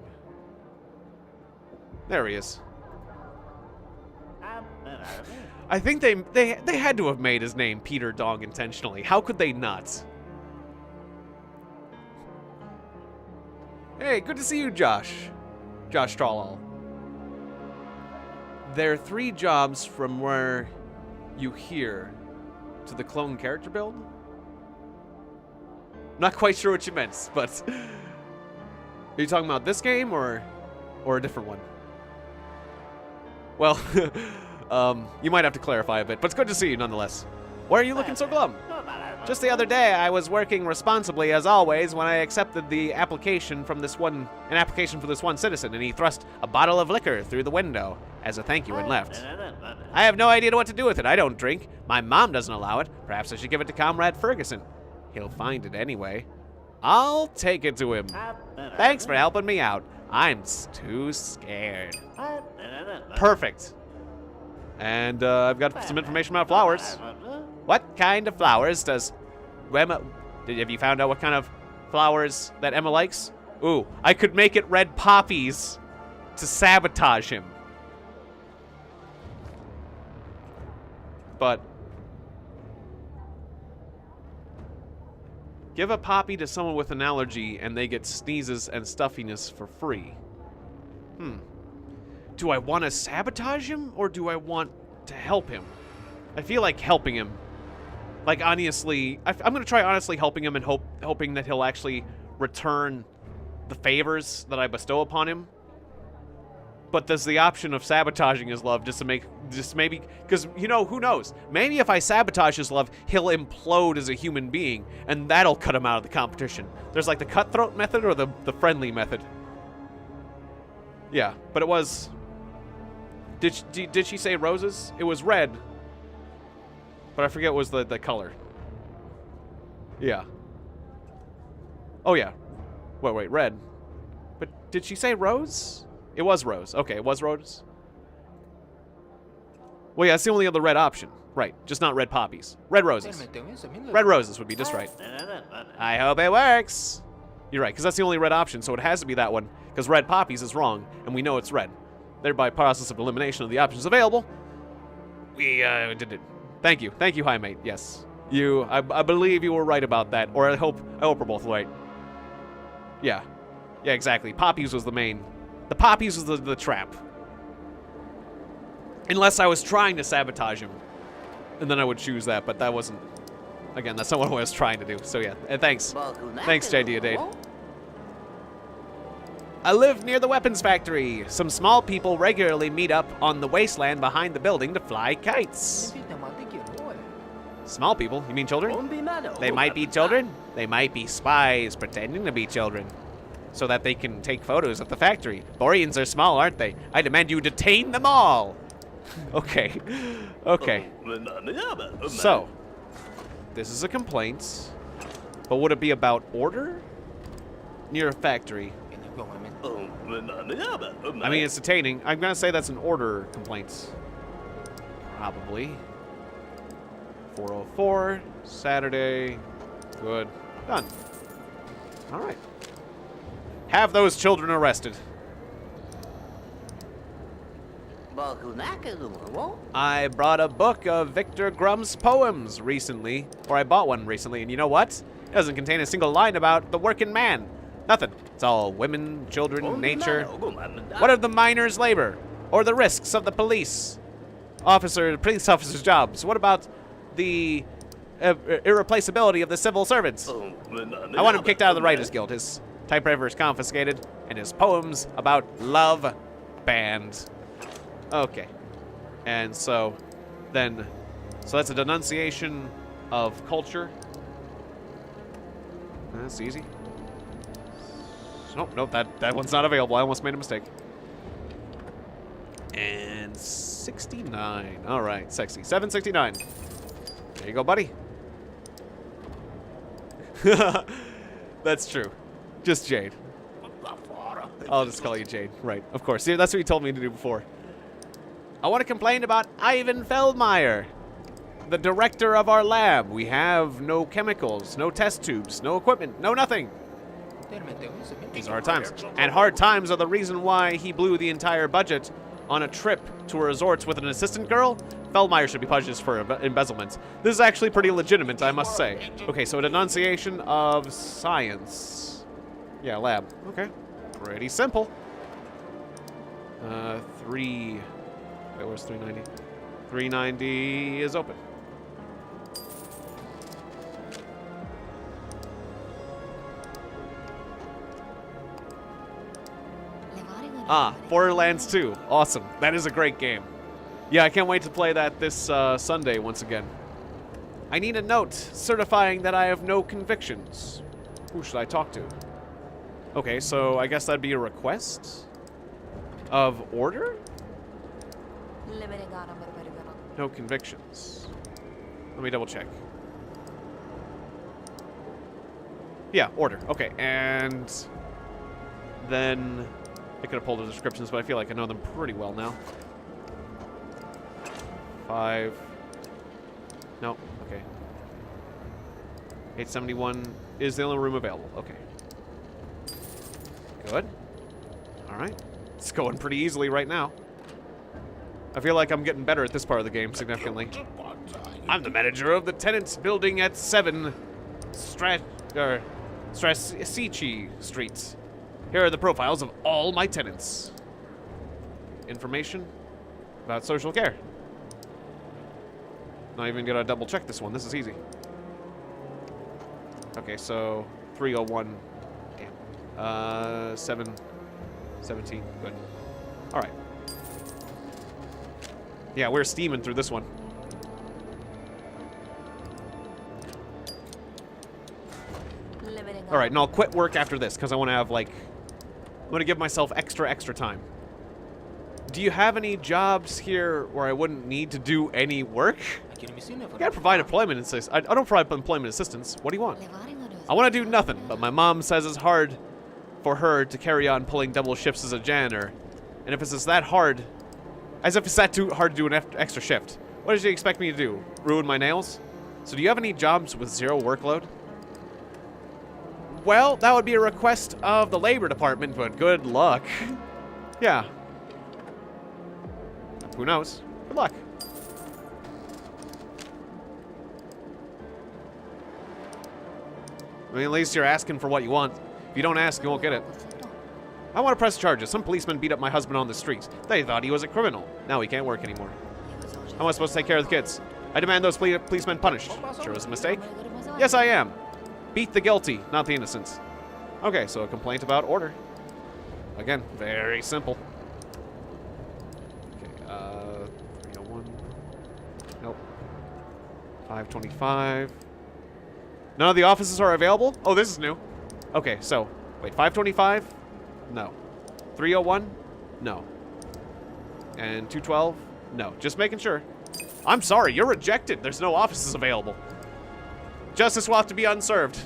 A: There he is. I think they had to have made his name Peter Dong intentionally. How could they not? Hey, good to see you, Josh. Josh Strawall. There are 3 jobs from where you hear to the clone character build? Not quite sure what you meant, but are you talking about this game or a different one? Well, you might have to clarify a bit, but it's good to see you nonetheless. Why are you looking so glum? Just the other day, I was working responsibly as always when I accepted the application from an application for this one citizen, and he thrust a bottle of liquor through the window as a thank you and left. I have no idea what to do with it. I don't drink. My mom doesn't allow it. Perhaps I should give it to Comrade Ferguson. He'll find it anyway. I'll take it to him. Thanks for helping me out. I'm too scared. Perfect. And I've got some information about flowers. What kind of flowers does Emma... Have you found out what kind of flowers that Emma likes? Ooh, I could make it red poppies to sabotage him. But give a poppy to someone with an allergy and they get sneezes and stuffiness for free. Do I want to sabotage him or do I want to help him? I feel like helping him. Like, honestly, I'm going to try honestly helping him and hoping that he'll actually return the favors that I bestow upon him. But there's the option of sabotaging his love just maybe, because, you know, who knows? Maybe if I sabotage his love, he'll implode as a human being, and that'll cut him out of the competition. There's like the cutthroat method or the friendly method. Yeah, but it was... Did she say roses? It was red. But I forget what was the color. Yeah. Oh, yeah. Wait, red. But did she say rose? It was rose. Okay, it was rose. Well, yeah, that's the only other red option. Right, just not red poppies. Red roses. Red roses would be just right. I hope it works. You're right, because that's the only red option, so it has to be that one, because red poppies is wrong, and we know it's red. Thereby, process of elimination of the options available. We did it. Thank you, high mate. Yes, I believe you were right about that, or I hope we're both right. Yeah, exactly. Poppies was the main. The poppies was the trap. Unless I was trying to sabotage him, and then I would choose that, but that wasn't. Again, that's not what I was trying to do. So yeah, and thanks, JD Dade. I live near the weapons factory. Some small people regularly meet up on the wasteland behind the building to fly kites. Small people? You mean children? They might be children. They might be spies pretending to be children so that they can take photos at the factory. Boreans are small, aren't they? I demand you detain them all. Okay. So, this is a complaint, but would it be about order? Near a factory. I mean, it's detaining. I'm gonna say that's an order complaint. Probably. 404, Saturday. Good. Done. All right. Have those children arrested. I brought a book of Victor Grumm's poems recently, or I bought one recently, and you know what? It doesn't contain a single line about the working man. Nothing. It's all women, children, nature. What of the miner's labor? Or the risks of the police officers' jobs? What about the irreplaceability of the civil servants? I want him kicked out of the Writers Guild, his typewriters confiscated, and his poems about love banned. Okay. And so that's a denunciation of culture. That's easy. Nope, that one's not available. I almost made a mistake. And 69. All right, sexy. 769. There you go, buddy. That's true. Just Jade. I'll just call you Jade. Right, of course. See, that's what you told me to do before. I want to complain about Ivan Feldmeyer, the director of our lab. We have no chemicals, no test tubes, no equipment, no nothing. These are hard times. And hard times are the reason why he blew the entire budget on a trip to a resort with an assistant girl. Feldmeyer should be punished for embezzlement. This is actually pretty legitimate, I must say. Okay, so a denunciation of science. Yeah, lab. Okay. Pretty simple. Wait, where's 390? 390 is open. Borderlands 2. Awesome. That is a great game. Yeah, I can't wait to play that this Sunday once again. I need a note certifying that I have no convictions. Who should I talk to? Okay, so I guess that'd be a request of order? No convictions. Let me double check. Yeah, order. Okay, and then I could have pulled the descriptions, but I feel like I know them pretty well now. 5. No, okay. 871 is the only room available. Okay. Good. All right. It's going pretty easily right now. I feel like I'm getting better at this part of the game significantly. I'm the manager of the tenants building at 7 Strasici Street. Here are the profiles of all my tenants. Information about social care. Not even gonna double check this one. This is easy. Okay, so 301. Damn. 17. Good. All right. Yeah, we're steaming through this one. All right, and I'll quit work after this because I want to have, like, I'm going to give myself extra time. Do you have any jobs here where I wouldn't need to do any work? You gotta provide employment assistance. I don't provide employment assistance. What do you want? I want to do nothing, but my mom says it's hard for her to carry on pulling double shifts as a janitor. And if it's just that hard, as if it's that too hard to do an extra shift. What does she expect me to do? Ruin my nails? So do you have any jobs with zero workload? Well, that would be a request of the labor department, but good luck. Yeah. Who knows? Good luck. I mean, at least you're asking for what you want. If you don't ask, you won't get it. I want to press charges. Some policemen beat up my husband on the streets. They thought he was a criminal. Now he can't work anymore. How am I supposed to take care of the kids? I demand those policemen punished. Sure was a mistake. Yes, I am. Beat the guilty, not the innocents. Okay, so a complaint about order. Again, very simple. Okay, 301. Nope. 525. None of the offices are available? Oh, this is new. Okay, so, wait, 525? No. 301? No. And 212? No. Just making sure. I'm sorry, you're rejected. There's no offices available. Justice will have to be unserved.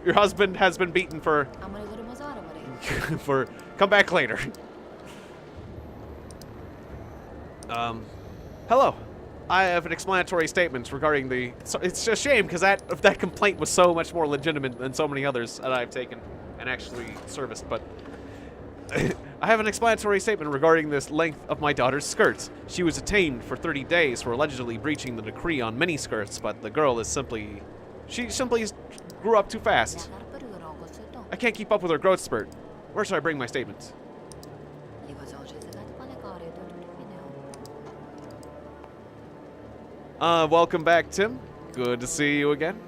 A: Your husband has been beaten for... Come back later. Hello. I have an explanatory statement regarding the... So it's a shame, because that complaint was so much more legitimate than so many others that I've taken and actually serviced, but... I have an explanatory statement regarding this length of my daughter's skirts. She was detained for 30 days for allegedly breaching the decree on mini skirts, but the girl is simply... She simply grew up too fast. I can't keep up with her growth spurt. Where should I bring my statements? Welcome back, Tim. Good to see you again.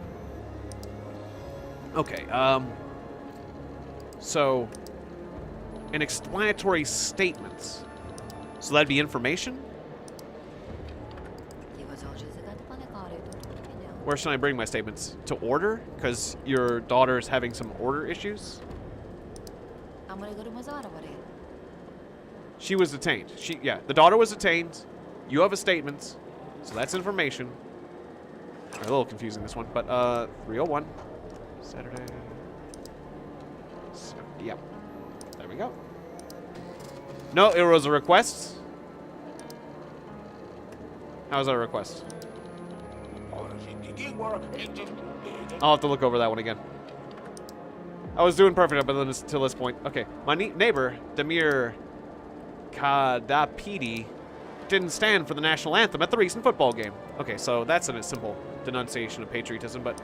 A: Okay, so... An explanatory statement. So that'd be information? Where should I bring my statements? To order? Because your daughter's having some order issues? She was detained. Yeah, the daughter was detained. You have a statement. So that's information. A little confusing, this one. But, 301. Saturday. So, yeah. There we go. No, it was a request. How's that a request? I'll have to look over that one again. I was doing perfect up until this point. Okay, my neighbor, Demir Kadapidi, didn't stand for the national anthem at the recent football game. Okay, so that's a simple denunciation of patriotism, but...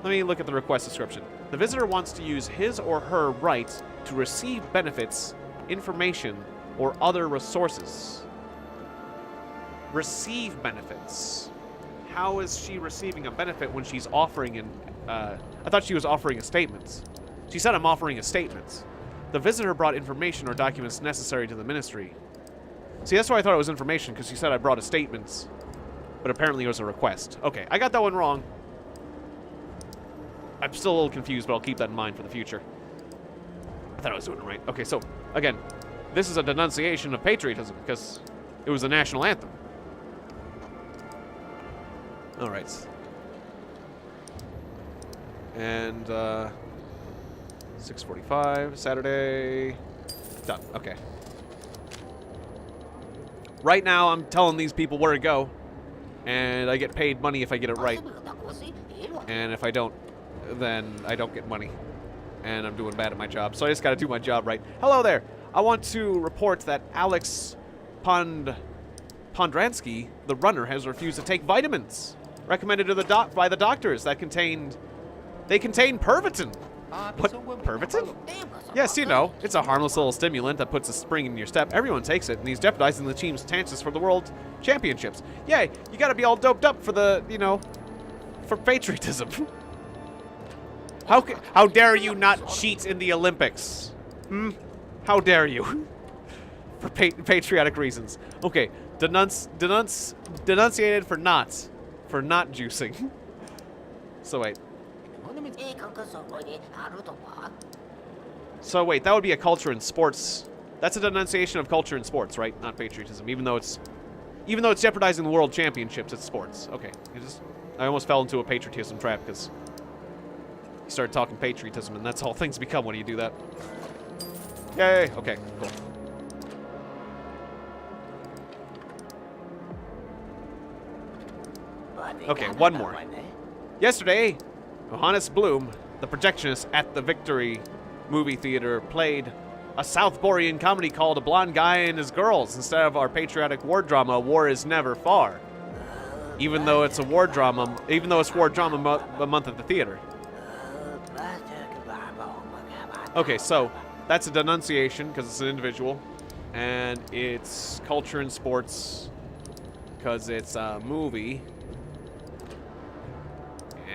A: Let me look at the request description. The visitor wants to use his or her right to receive benefits, information, or other resources. Receive benefits. How is she receiving a benefit when she's offering an... I thought she was offering a statement. She said, I'm offering a statement. The visitor brought information or documents necessary to the ministry. See, that's why I thought it was information, because she said I brought a statement. But apparently it was a request. Okay, I got that one wrong. I'm still a little confused, but I'll keep that in mind for the future. I thought I was doing it right. Okay, so, again, this is a denunciation of patriotism, because it was the national anthem. All right. And, 6:45, Saturday. Done. Okay. Right now, I'm telling these people where to go, and I get paid money if I get it right. And if I don't, then I don't get money. And I'm doing bad at my job, so I just gotta do my job right. Hello there! I want to report that Alex Pondransky, the runner, has refused to take vitamins recommended to by the doctors that contain Pervitin. What? Pervitin? Yes, you know, it's a harmless little stimulant that puts a spring in your step. Everyone takes it, and he's jeopardizing the team's chances for the World Championships. Yeah, you gotta be all doped up for the, you know, for patriotism. How dare you not cheat in the Olympics? How dare you? For patriotic reasons. Okay, denunciated for not juicing. So wait. So wait, that would be a culture in sports. That's a denunciation of culture in sports, right? Not patriotism, even though it's jeopardizing the world championships. It's sports. Okay, I almost fell into a patriotism trap because you started talking patriotism, and that's all things become when you do that. Yay! Okay, cool. Okay, one more. Yesterday, Johannes Bloom, the projectionist at the Victory movie theater, played a South Korean comedy called A Blonde Guy and His Girls instead of our patriotic war drama, War Is Never Far. Even though it's war drama month at the theater. Okay, so that's a denunciation because it's an individual, and it's culture and sports because it's a movie,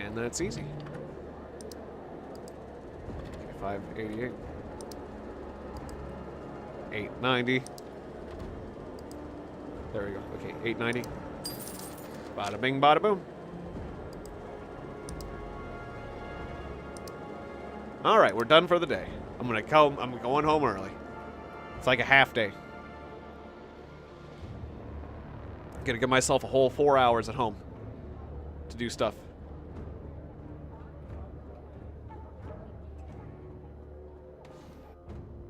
A: and that's easy. Okay, 588. 890. There we go. Okay, 890. Bada bing, bada boom. All right, we're done for the day. I'm going home early. It's like a half day. Gonna give myself a whole 4 hours at home to do stuff.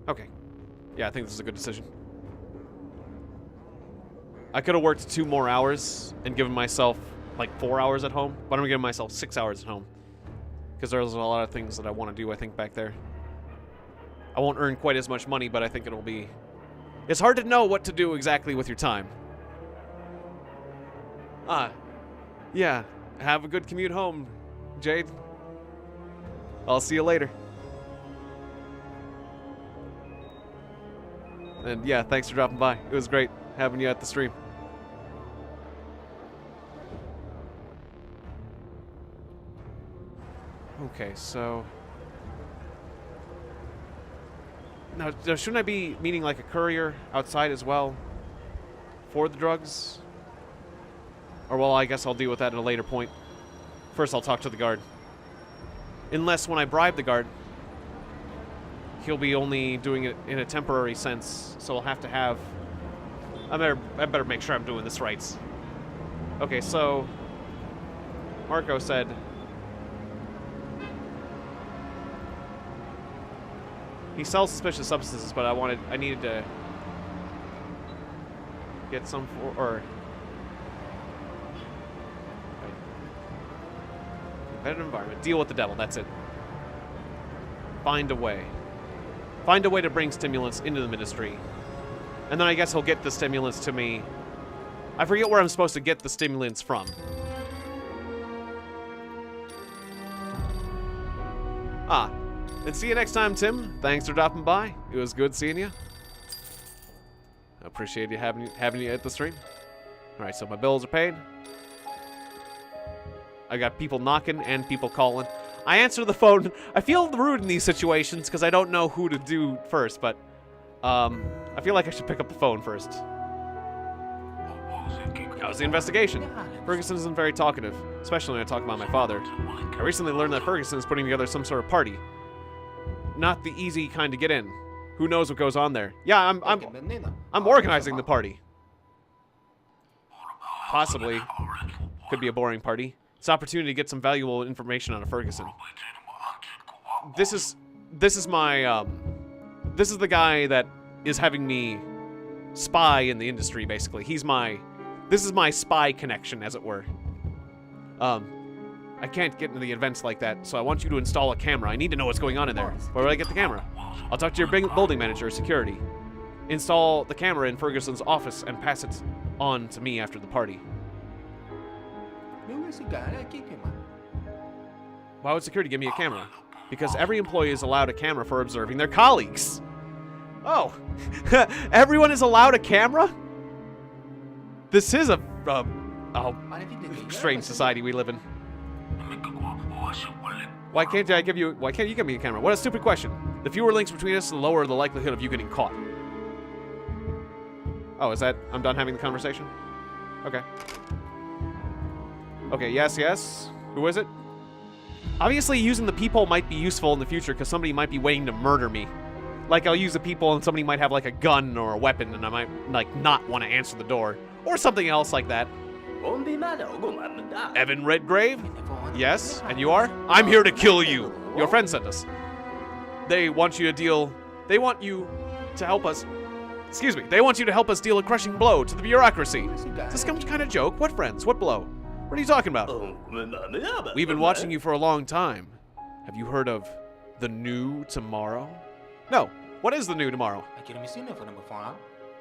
A: Okay. Yeah, I think this is a good decision. I could have worked 2 more hours and given myself like 4 hours at home, but I'm gonna give myself 6 hours at home. Because there's a lot of things that I want to do, I think, back there. I won't earn quite as much money, but I think it'll be... It's hard to know what to do exactly with your time. Yeah. Have a good commute home, Jade. I'll see you later. And yeah, thanks for dropping by. It was great having you at the stream. Okay, so... Now, shouldn't I be meeting like a courier outside as well for the drugs? Or, well, I guess I'll deal with that at a later point. First, I'll talk to the guard. Unless when I bribe the guard, he'll be only doing it in a temporary sense, so I'll have to have... I better make sure I'm doing this right. Okay, so... Marco said... He sells suspicious substances, but I needed to get some for, or... Okay. Competitive environment. Deal with the devil, that's it. Find a way. Find a way to bring stimulants into the ministry. And then I guess he'll get the stimulants to me. I forget where I'm supposed to get the stimulants from. And see you next time, Tim. Thanks for dropping by. It was good seeing you. I appreciate you having you at the stream. All right, so my bills are paid. I got people knocking and people calling. I answer the phone. I feel rude in these situations because I don't know who to do first, but I feel like I should pick up the phone first. How's the investigation? Ferguson isn't very talkative, especially when I talk about my father. I recently learned that Ferguson is putting together some sort of party. Not the easy kind to get in. Who knows what goes on there? Yeah, I'm organizing the party. Possibly. Could be a boring party. It's an opportunity to get some valuable information out of Ferguson. This is my this is the guy that is having me spy in the industry, basically. This is my spy connection, as it were. I can't get into the events like that, so I want you to install a camera. I need to know what's going on in there. Where do I get the camera? I'll talk to your building manager, security. Install the camera in Ferguson's office and pass it on to me after the party. Why would security give me a camera? Because every employee is allowed a camera for observing their colleagues. Oh, everyone is allowed a camera? This is a strange society we live in. Why can't you give me a camera? What a stupid question. The fewer links between us, the lower the likelihood of you getting caught. Oh, is that... I'm done having the conversation? Okay. Okay, yes. Who is it? Obviously, using the people might be useful in the future because somebody might be waiting to murder me. Like, I'll use the people and somebody might have, like, a gun or a weapon and I might, like, not want to answer the door. Or something else like that. Evan Redgrave? Yes, and you are? I'm here to kill you. Your friend sent us. They want you to help us. Excuse me. They want you to help us deal a crushing blow to the bureaucracy. Is this some kind of joke? What friends? What blow? What are you talking about? We've been watching you for a long time. Have you heard of the new tomorrow? No. What is the new tomorrow?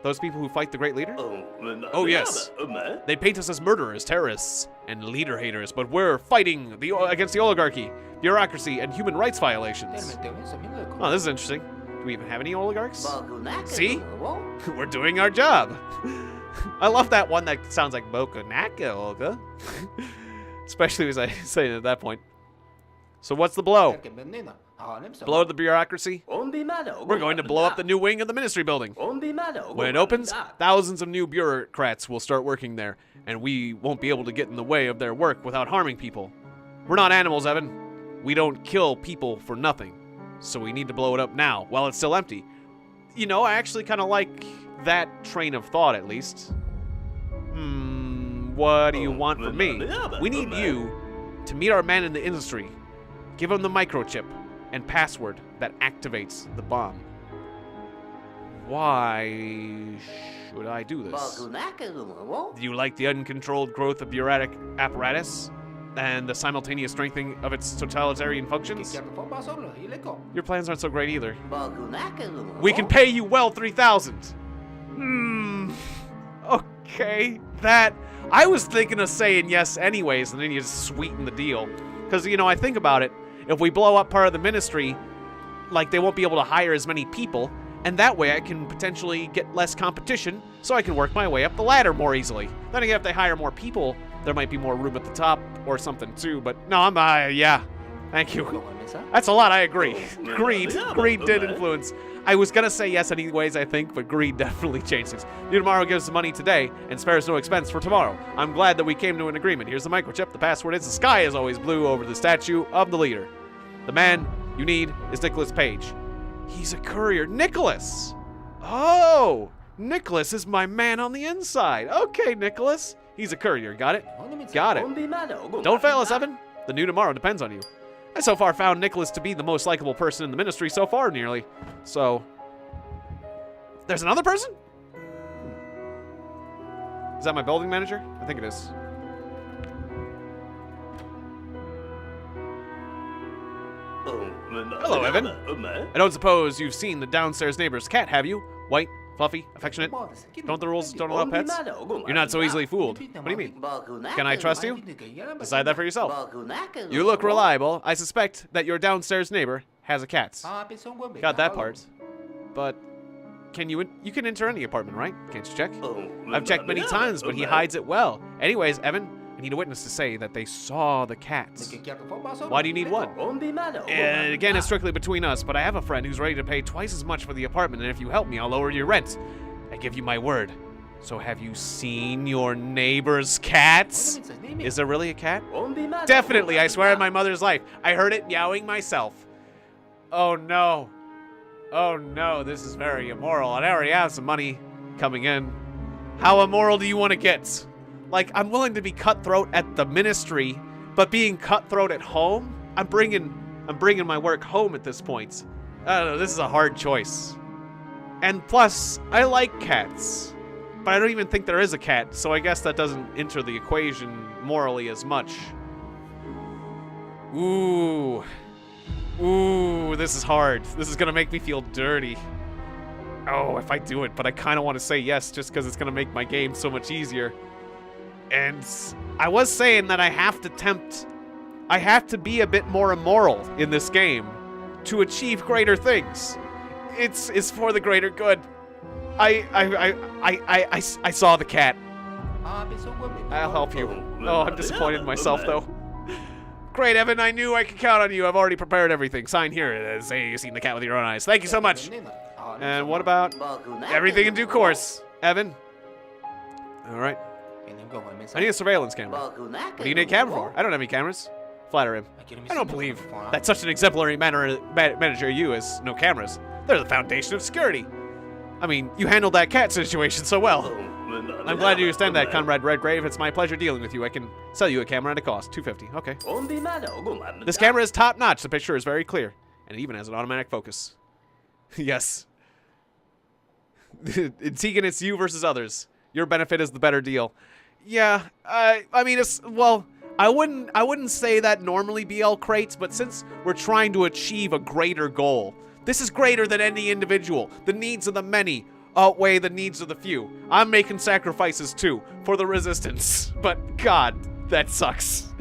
A: Those people who fight the great leader? Oh, yes. They paint us as murderers, terrorists, and leader haters, but we're fighting against the oligarchy, bureaucracy, and human rights violations. Oh, this is interesting. Do we even have any oligarchs? See? We're doing our job. I love that one that sounds like Bokunaka, Olga. Especially as I say it at that point. So what's the blow? Blow up the bureaucracy? We're going to blow up the new wing of the ministry building. When it opens, thousands of new bureaucrats will start working there, and we won't be able to get in the way of their work without harming people. We're not animals, Evan. We don't kill people for nothing. So we need to blow it up now, while it's still empty. You know, I actually kind of like that train of thought, at least. What do you want from me? We need you to meet our man in the industry. Give him the microchip and password that activates the bomb. Why should I do this? Do you like the uncontrolled growth of bureaucratic apparatus and the simultaneous strengthening of its totalitarian functions? Your plans aren't so great either. We can pay you well 3,000. Okay, that... I was thinking of saying yes anyways, and then you just sweeten the deal. Because, you know, I think about it. If we blow up part of the ministry, like, they won't be able to hire as many people, and that way I can potentially get less competition, so I can work my way up the ladder more easily. Then again, if they hire more people, there might be more room at the top or something too, but no, yeah. Thank you. That's a lot, I agree. Greed did influence. I was gonna say yes anyways, I think, but greed definitely changed things. New Tomorrow gives the money today and spares no expense for tomorrow. I'm glad that we came to an agreement. Here's the microchip. The password is the sky is always blue over the statue of the leader. The man you need is Nicholas Page. He's a courier. Nicholas! Oh! Nicholas is my man on the inside. Okay, Nicholas. He's a courier. Got it? Got it. Don't fail us, Evan. The new tomorrow depends on you. I so far found Nicholas to be the most likable person in the ministry so far, nearly. So... There's another person? Is that my building manager? I think it is. Hello, Evan. I don't suppose you've seen the downstairs neighbor's cat, have you? White, fluffy, affectionate. Don't the rules don't allow pets? You're not so easily fooled. What do you mean? Can I trust you? Decide that for yourself. You look reliable. I suspect that your downstairs neighbor has a cat. Got that part. But you can enter any apartment, right? Can't you check? I've checked many times, but he hides it well. Anyways, Evan, I need a witness to say that they saw the cats. Why do you need one? And again, it's strictly between us, but I have a friend who's ready to pay twice as much for the apartment, and if you help me, I'll lower your rent. I give you my word. So have you seen your neighbor's cats? Is there really a cat? Definitely, I swear on my mother's life. I heard it meowing myself. Oh no. Oh no, this is very immoral. I already have some money coming in. How immoral do you want to get? Like, I'm willing to be cutthroat at the ministry, but being cutthroat at home? I'm bringing my work home at this point. I don't know, this is a hard choice. And plus, I like cats. But I don't even think there is a cat, so I guess that doesn't enter the equation morally as much. Ooh, this is hard. This is gonna make me feel dirty. Oh, if I do it, but I kind of want to say yes just because it's gonna make my game so much easier. And I was saying that I have to be a bit more immoral in this game to achieve greater things. It's for the greater good. I saw the cat. I'll help you. Oh, I'm disappointed in myself though. Great, Evan. I knew I could count on you. I've already prepared everything. Sign here. Say you've seen the cat with your own eyes. Thank you so much. And what about everything in due course, Evan? All right. I need a surveillance camera. What do you need a camera for? I don't have any cameras. Flatter him. I don't believe that such an exemplary manager you has no cameras. They're the foundation of security. I mean, you handled that cat situation so well. I'm glad you understand that, Comrade Redgrave. It's my pleasure dealing with you. I can sell you a camera at a cost, $250. Okay. This camera is top-notch. The picture is very clear, and it even has an automatic focus. Yes. Tiegon, it's you versus others. Your benefit is the better deal. Yeah, I mean, well, I wouldn't say that normally, BL Crates, but since we're trying to achieve a greater goal, this is greater than any individual. The needs of the many outweigh the needs of the few. I'm making sacrifices too, for the resistance. But God, that sucks.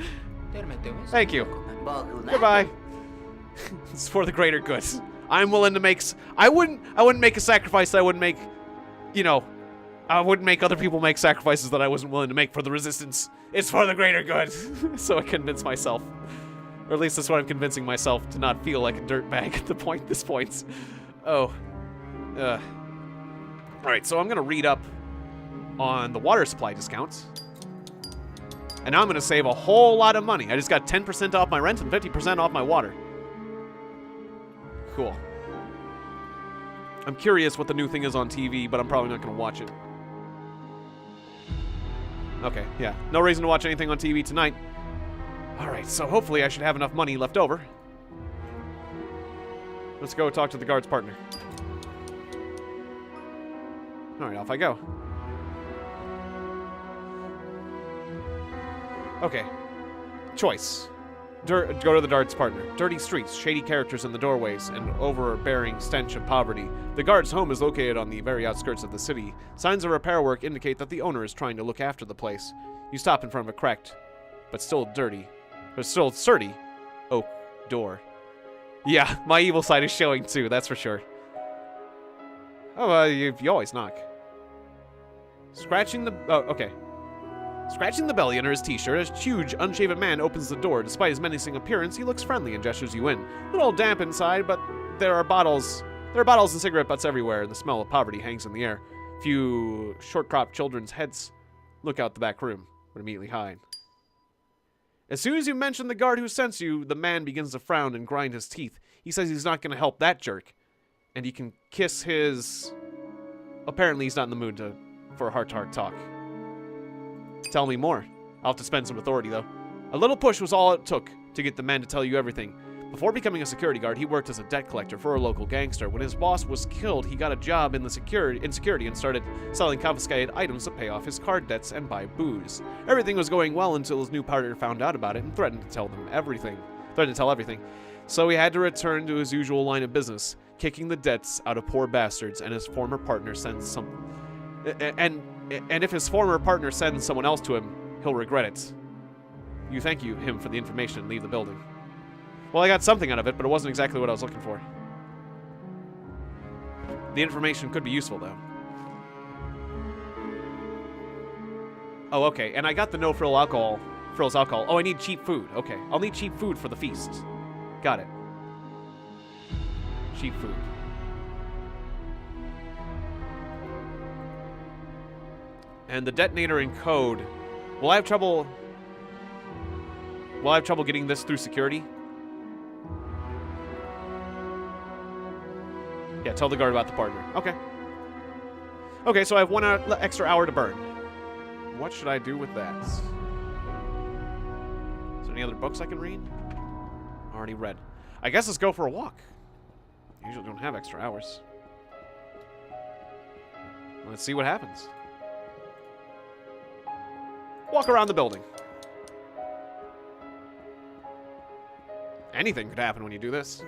A: Thank you. Goodbye. It's for the greater good. I'm willing to make. I wouldn't make a sacrifice that I wouldn't make. You know, I wouldn't make other people make sacrifices that I wasn't willing to make for the resistance. It's for the greater good. So I convince myself, or at least that's what I'm convincing myself, to not feel like a dirtbag at this point. Oh. Alright, so I'm going to read up on the water supply discounts. And now I'm going to save a whole lot of money. I just got 10% off my rent and 50% off my water. Cool. I'm curious what the new thing is on TV, but I'm probably not going to watch it. Okay, yeah. No reason to watch anything on TV tonight. Alright, so hopefully I should have enough money left over. Let's go talk to the guard's partner. Alright, off I go. Okay. Choice. Go to the guard's partner. Dirty streets, shady characters in the doorways, and overbearing stench of poverty. The guard's home is located on the very outskirts of the city. Signs of repair work indicate that the owner is trying to look after the place. You stop in front of a cracked, but still sturdy oak door. Yeah, my evil side is showing too, that's for sure. Oh, you always knock. Scratching the belly under his t-shirt, a huge, unshaven man opens the door. Despite his menacing appearance, he looks friendly and gestures you in. A little damp inside, but there are bottles and cigarette butts everywhere, and the smell of poverty hangs in the air. Few short-cropped children's heads look out the back room, but immediately hide. As soon as you mention the guard who sent you, the man begins to frown and grind his teeth. He says he's not going to help that jerk, and he can kiss his... Apparently he's not in the mood for a heart-to-heart talk. Tell me more. I'll have to spend some authority, though. A little push was all it took to get the man to tell you everything. Before becoming a security guard, he worked as a debt collector for a local gangster. When his boss was killed, he got a job in security and started selling confiscated items to pay off his card debts and buy booze. Everything was going well until his new partner found out about it and threatened to tell everything. So he had to return to his usual line of business, kicking the debts out of poor bastards, and his former partner sends some... And if his former partner sends someone else to him, he'll regret it. You thank him for the information and leave the building. Well, I got something out of it, but it wasn't exactly what I was looking for. The information could be useful, though. Oh, okay. And I got the no-frill alcohol. Frills alcohol. Oh, I need cheap food. Okay. I'll need cheap food for the feast. Got it. Cheap food. And the detonator and code. Will I have trouble getting this through security? Yeah, tell the guard about the partner. Okay. Okay, so I have 1 extra hour to burn. What should I do with that? Is there any other books I can read? Already read. I guess let's go for a walk. I usually don't have extra hours. Let's see what happens. Walk around the building. Anything could happen when you do this.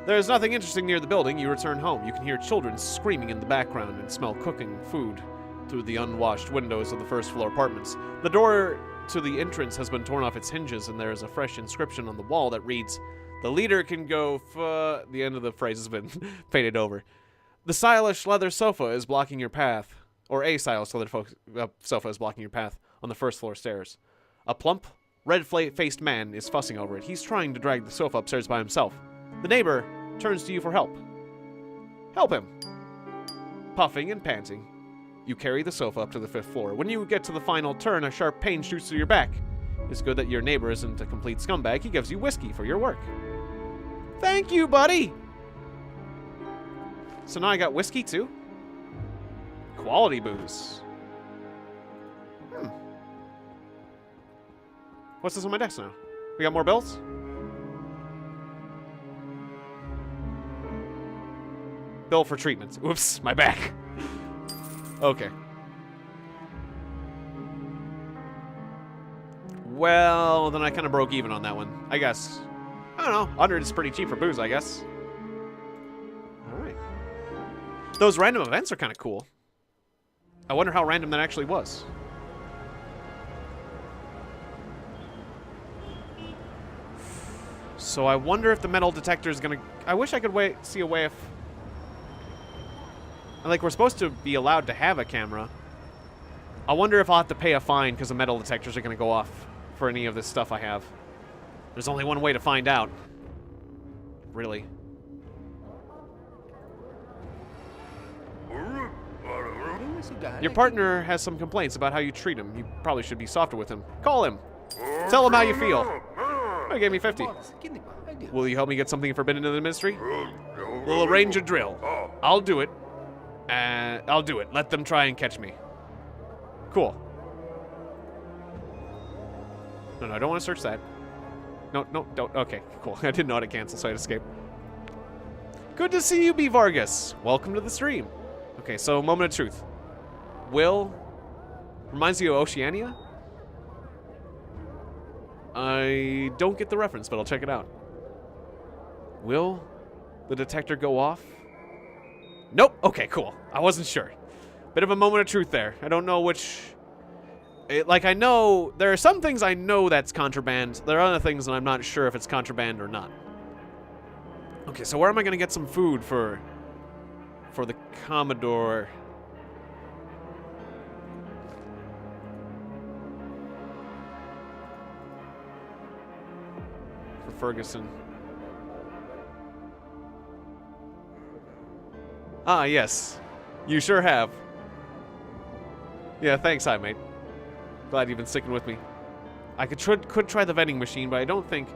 A: There's nothing interesting near the building. You return home. You can hear children screaming in the background and smell cooking food through the unwashed windows of the first-floor apartments. The door to the entrance has been torn off its hinges, and there is a fresh inscription on the wall that reads, "The leader can go f..." The end of the phrase has been faded over. The stylish leather sofa is blocking your path, or a stylish leather sofa is blocking your path on the first-floor stairs. A plump, red-faced man is fussing over it. He's trying to drag the sofa upstairs by himself. The neighbor turns to you for help. Help him. Puffing and panting, you carry the sofa up to the 5th floor. When you get to the final turn, a sharp pain shoots through your back. It's good that your neighbor isn't a complete scumbag. He gives you whiskey for your work. Thank you, buddy! So now I got whiskey, too? Quality booze. What's this on my desk now? We got more bills? Bill for treatment. Oops, my back. Okay. Well, then I kind of broke even on that one, I guess. I don't know. 100 is pretty cheap for booze, I guess. Alright. Those random events are kind of cool. I wonder how random that actually was. So I wonder if the metal detector is gonna... I wish I could see a way if... Like, we're supposed to be allowed to have a camera. I wonder if I'll have to pay a fine because the metal detectors are gonna go off for any of this stuff I have. There's only one way to find out. Really. Your partner has some complaints about how you treat him. You probably should be softer with him. Call him. Tell him how you feel. Oh, he gave me 50. Will you help me get something forbidden in the ministry? We'll arrange a drill. I'll do it. I'll do it. Let them try and catch me. Cool. No, I don't want to search that. No, don't. Okay, cool. I didn't know how to cancel, so I'd escape. Good to see you, B. Vargas. Welcome to the stream. Okay, so moment of truth. Will reminds you of Oceania? I don't get the reference, but I'll check it out. Will the detector go off? Nope. Okay, cool. I wasn't sure. Bit of a moment of truth there. I don't know which... like, I know... There are some things I know that's contraband. There are other things that I'm not sure if it's contraband or not. Okay, so where am I going to get some food for the Commodore? For Ferguson. Ah, yes. You sure have. Yeah, thanks, hi, mate. Glad you've been sticking with me. I could try the vending machine, but I don't think...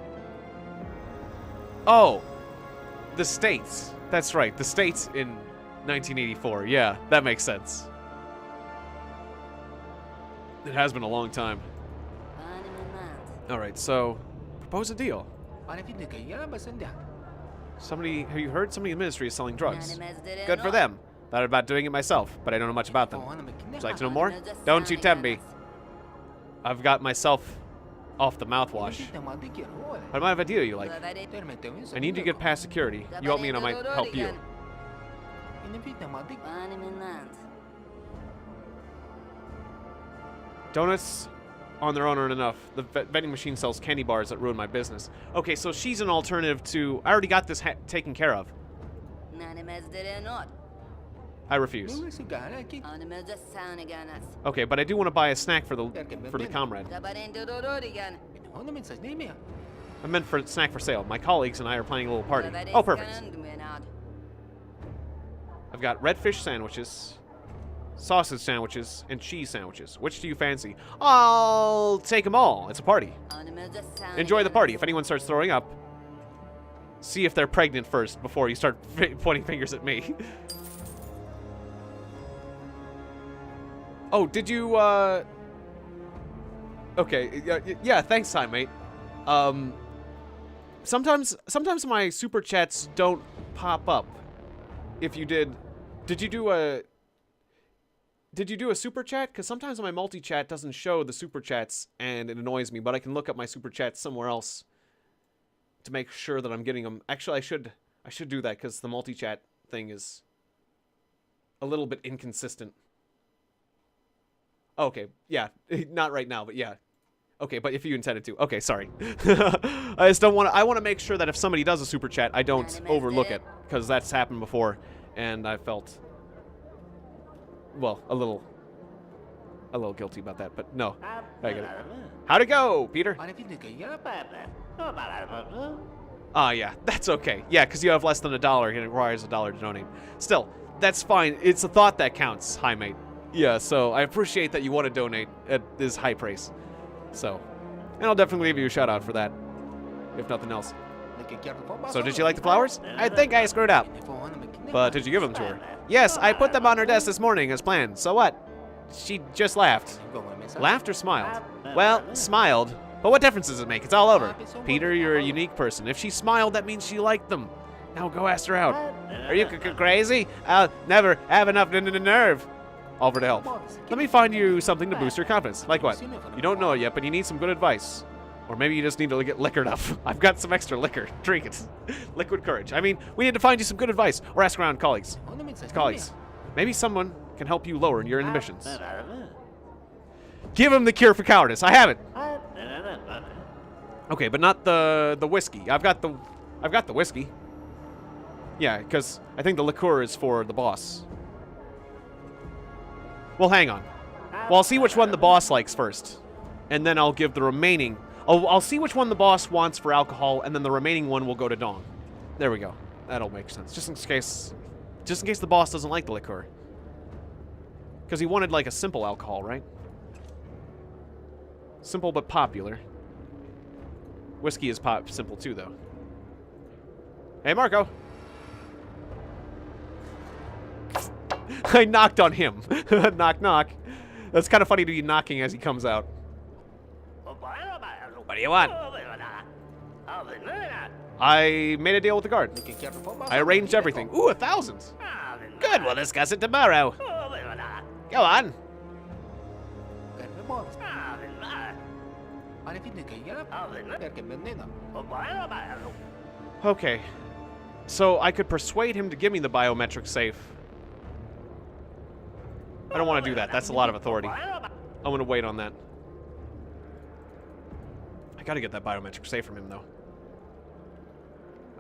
A: Oh! The States. That's right, the States in 1984. Yeah, that makes sense. It has been a long time. Alright, so... Propose a deal. Somebody, have you heard? Somebody in the ministry is selling drugs. Good for them. Thought about doing it myself, but I don't know much about them. Would you like to know more? Don't you tempt me. I've got myself off the mouthwash. I might have a deal you like. I need to get past security. You help me and I might help you. Donuts on their own aren't enough. The vending machine sells candy bars that ruin my business. Okay, so she's an alternative to... I already got this taken care of. I refuse. Okay, but I do want to buy a snack for the comrade. I meant for snack for sale. My colleagues and I are planning a little party. Oh, perfect. I've got red fish sandwiches, sausage sandwiches, and cheese sandwiches. Which do you fancy? I'll take them all. It's a party. Enjoy the party. If anyone starts throwing up, see if they're pregnant first before you start pointing fingers at me. Oh, did you, Okay, yeah, thanks, time, mate. Sometimes my super chats don't pop up. If you did you do a super chat? Because sometimes my multi-chat doesn't show the super chats, and it annoys me, but I can look up my super chats somewhere else to make sure that I'm getting them. Actually, I should do that, because the multi-chat thing is a little bit inconsistent. Okay, yeah, not right now, but yeah. Okay, but if you intended to. Okay, sorry. I just don't want to... I want to make sure that if somebody does a super chat, I don't overlook it, because that's happened before, and I felt... Well, a little a little guilty about that, but no. I get it. How'd it go, Peter? Ah, yeah, that's okay. Yeah, because you have less than $1 and it requires $1 to donate. Still, that's fine. It's a thought that counts, hi mate. Yeah, so I appreciate that you want to donate at this high price. So, and I'll definitely give you a shout out for that, if nothing else. So did you like the flowers? I think I screwed up. But did you give them to her? Yes, I put them on her desk this morning as planned. So what? She just laughed. Laughed or smiled? Well, smiled. But what difference does it make? It's all over. Peter, you're a unique person. If she smiled, that means she liked them. Now go ask her out. Are you crazy? I'll never have enough nerve. Offer to help. Let me find you something to boost your confidence. Like what? You don't know it yet, but you need some good advice. Or maybe you just need to get liquored up. I've got some extra liquor. Drink it. Liquid courage. I mean, we need to find you some good advice. Or ask around colleagues. Maybe someone can help you lower your inhibitions. Give him the cure for cowardice. I have it. Okay, but not the whiskey. I've got the whiskey. Yeah, because I think the liqueur is for the boss. Well, hang on. Well, I'll see which one the boss likes first. And then I'll give the remaining... I'll see which one the boss wants for alcohol, and then the remaining one will go to Dong. There we go. That'll make sense. Just in case the boss doesn't like the liqueur. Because he wanted, like, a simple alcohol, right? Simple but popular. Whiskey is simple, too, though. Hey, Marco. I knocked on him. Knock, knock. That's kind of funny to be knocking as he comes out. What do you want? I made a deal with the guard. I arranged everything. Ooh, 1,000. Good, we'll discuss it tomorrow. Go on. Okay. So I could persuade him to give me the biometric safe. I don't want to do that. That's a lot of authority. I'm going to wait on that. I got to get that biometric safe from him, though.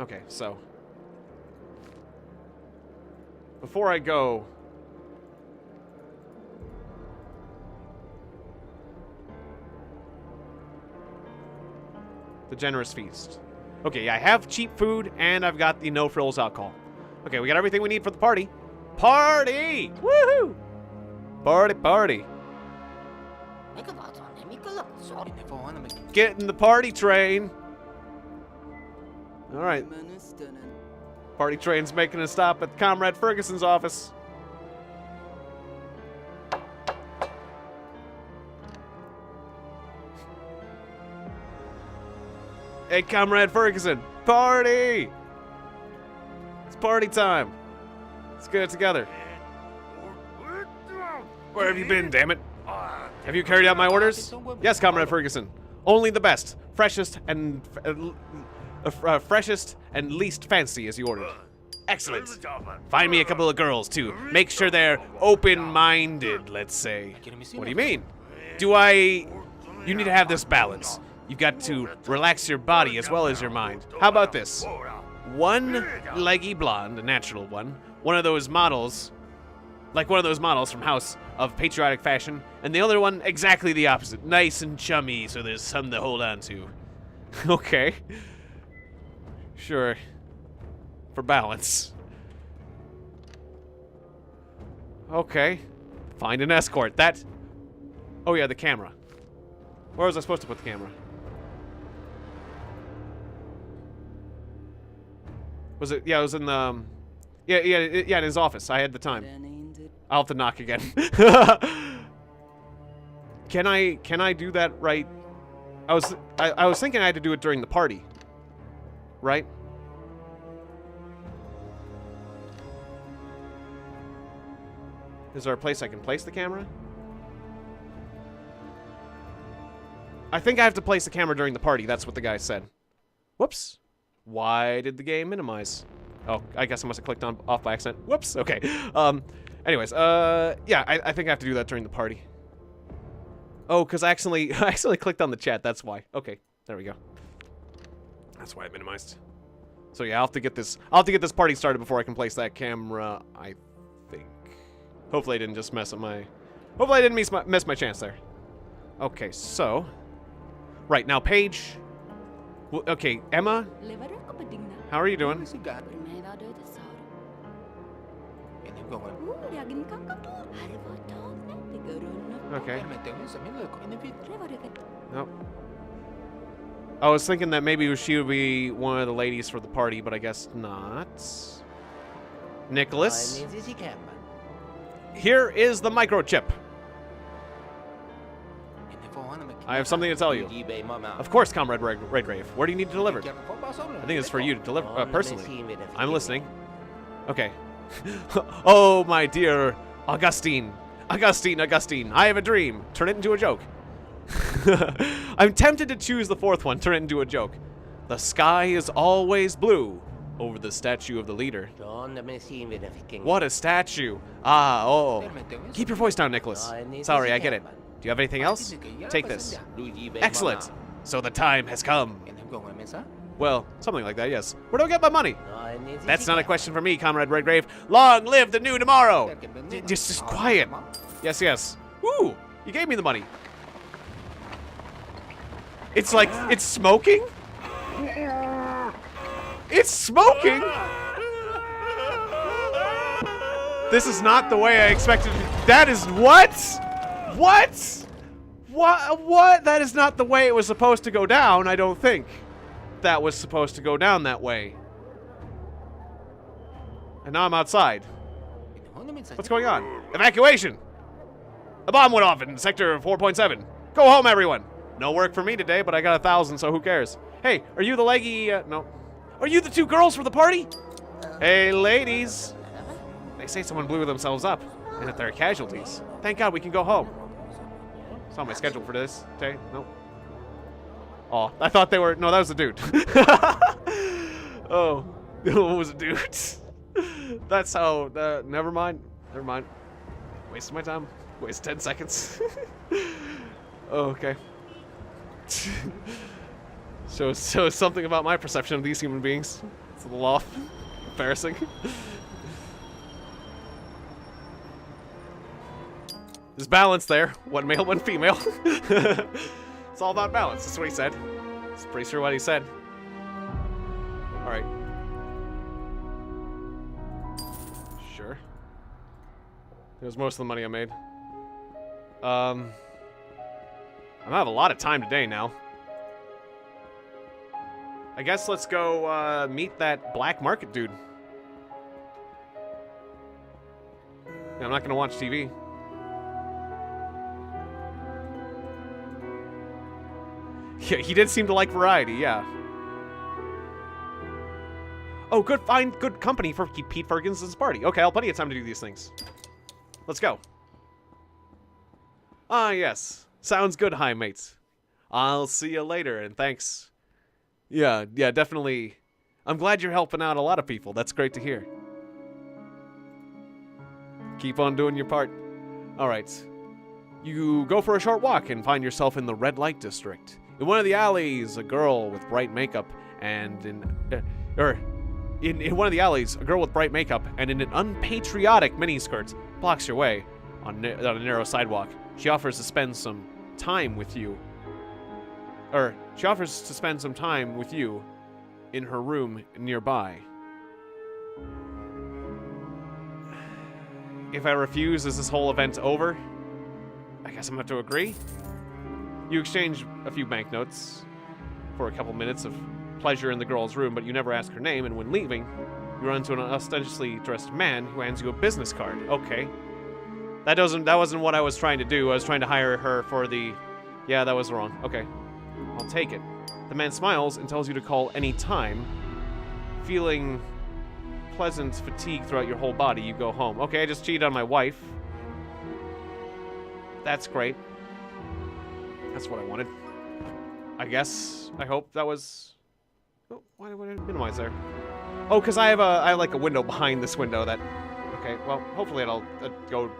A: Okay, so. Before I go... The generous feast. Okay, yeah, I have cheap food, and I've got the no-frills alcohol. Okay, we got everything we need for the party. Party! Woohoo! Party, party. Get in the party train. All right. Party train's making a stop at Comrade Ferguson's office. Hey, Comrade Ferguson, party! It's party time. Let's get it together. Where have you been, damn it? Have you carried out my orders? Yes, Comrade Ferguson. Only the best, freshest, and least fancy as you ordered. Excellent. Find me a couple of girls, too. Make sure they're open-minded, let's say. What do you mean? You need to have this balance. You've got to relax your body as well as your mind. How about this? One leggy blonde, a natural one. One of those models, like one of those models from House of Patriotic Fashion. And the other one, exactly the opposite. Nice and chummy, so there's something to hold on to. Okay. Sure. For balance. Okay. Find an escort. That... Oh yeah, the camera. Where was I supposed to put the camera? Was it? Yeah, it was in the... Yeah, in his office. I had the time. I'll have to knock again. Can I do that right? I was thinking I had to do it during the party. Right? Is there a place I can place the camera? I think I have to place the camera during the party. That's what the guy said. Whoops. Why did the game minimize? Oh, I guess I must have clicked on off by accident. Whoops. Okay. Anyways, yeah, I think I have to do that during the party. Oh, because I accidentally clicked on the chat. That's why. Okay, there we go. That's why I minimized. So yeah, I'll have to get this party started before I can place that camera, I think. Hopefully I didn't just mess up my Hopefully I didn't miss my chance there. Okay, so... Right, now Paige... Well, okay, Emma, how are you doing? Okay. Nope. I was thinking that maybe she would be one of the ladies for the party, but I guess not. Nicholas. Here is the microchip. I have something to tell you. Of course, Comrade Redgrave. Where do you need to deliver it? I think it's for you to deliver personally. I'm listening. Okay. Oh, my dear Augustine. Augustine. I have a dream. Turn it into a joke. I'm tempted to choose the fourth one. Turn it into a joke. The sky is always blue over the statue of the leader. What a statue. Ah, oh. Keep your voice down, Nicholas. Sorry, I get it. Do you have anything else? Take this. Excellent. So the time has come. Well, something like that, yes. Where do I get my money? That's not a question for me, Comrade Redgrave. Long live the new tomorrow. Just quiet. Yes. Woo! You gave me the money. It's like, it's smoking? It's smoking? This is not the way I expected it. That is what? What? That is not the way it was supposed to go down, I don't think. That was supposed to go down that way. And now I'm outside. What's going on? Evacuation! A bomb went off in sector 4.7. Go home, everyone! No work for me today, but I got 1,000, so who cares? Hey, are you the leggy, no. Are you the two girls for the party? Hey, ladies. They say someone blew themselves up, and that they're casualties. Thank God we can go home. It's on my schedule for this day. Nope. Oh, I thought they were... No, that was a dude. Oh, it was a dude. That's how... never mind. Wasted my time. Wasted 10 seconds. Oh, okay. So something about my perception of these human beings. It's a little off. Embarrassing. There's balance there. One male, one female. It's all about balance. That's what he said. It's pretty sure what he said. Alright. Sure. There's most of the money I made. I'm gonna have a lot of time today now. I guess let's go meet that black market dude. Yeah, I'm not gonna watch TV. Yeah, he did seem to like variety, yeah. Oh, find good company for Pete Ferguson's party. Okay, I'll have plenty of time to do these things. Let's go. Ah, yes. Sounds good, hi, mates. I'll see you later, and thanks. Yeah, definitely. I'm glad you're helping out a lot of people. That's great to hear. Keep on doing your part. All right. You go for a short walk and find yourself in the red light district. In one of the alleys, a girl with bright makeup and in one of the alleys, a girl with bright makeup and in an unpatriotic miniskirt blocks your way on a narrow sidewalk. She offers to spend some time with you. She offers to spend some time with you in her room nearby. If I refuse, is this whole event over? I guess I'm going to have to agree. You exchange a few banknotes for a couple minutes of pleasure in the girl's room, but you never ask her name, and when leaving, you run into an ostentatiously dressed man who hands you a business card. Okay. That wasn't what I was trying to do. I was trying to hire her for the... Yeah, that was wrong. Okay. I'll take it. The man smiles and tells you to call any time. Feeling pleasant fatigue throughout your whole body, you go home. Okay, I just cheated on my wife. That's great. That's what I wanted. I guess. I hope that was... Oh, why did I minimize there? Oh, because I have like a window behind this window that... Okay, well, hopefully it'll go...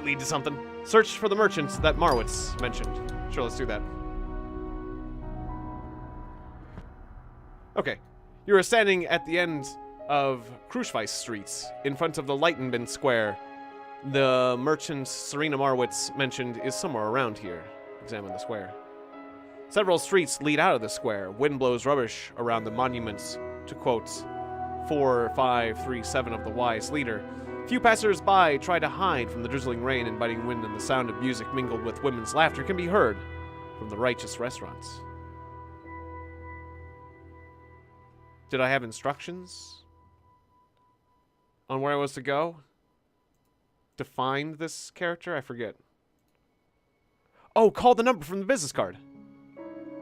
A: lead to something. Search for the merchants that Marwitz mentioned. Sure, let's do that. Okay. You are standing at the end of Kruschweiss Street, in front of the Leitenben Square. The merchant Serena Marwitz mentioned is somewhere around here. Examine the square. Several streets lead out of the square. Wind blows rubbish around the monuments, to quote 4537 of the wise leader. Few passers-by try to hide from the drizzling rain and biting wind, and the sound of music mingled with women's laughter can be heard from the righteous restaurants. Did I have instructions on where I was to go? To find this character? I forget. Oh, call the number from the business card.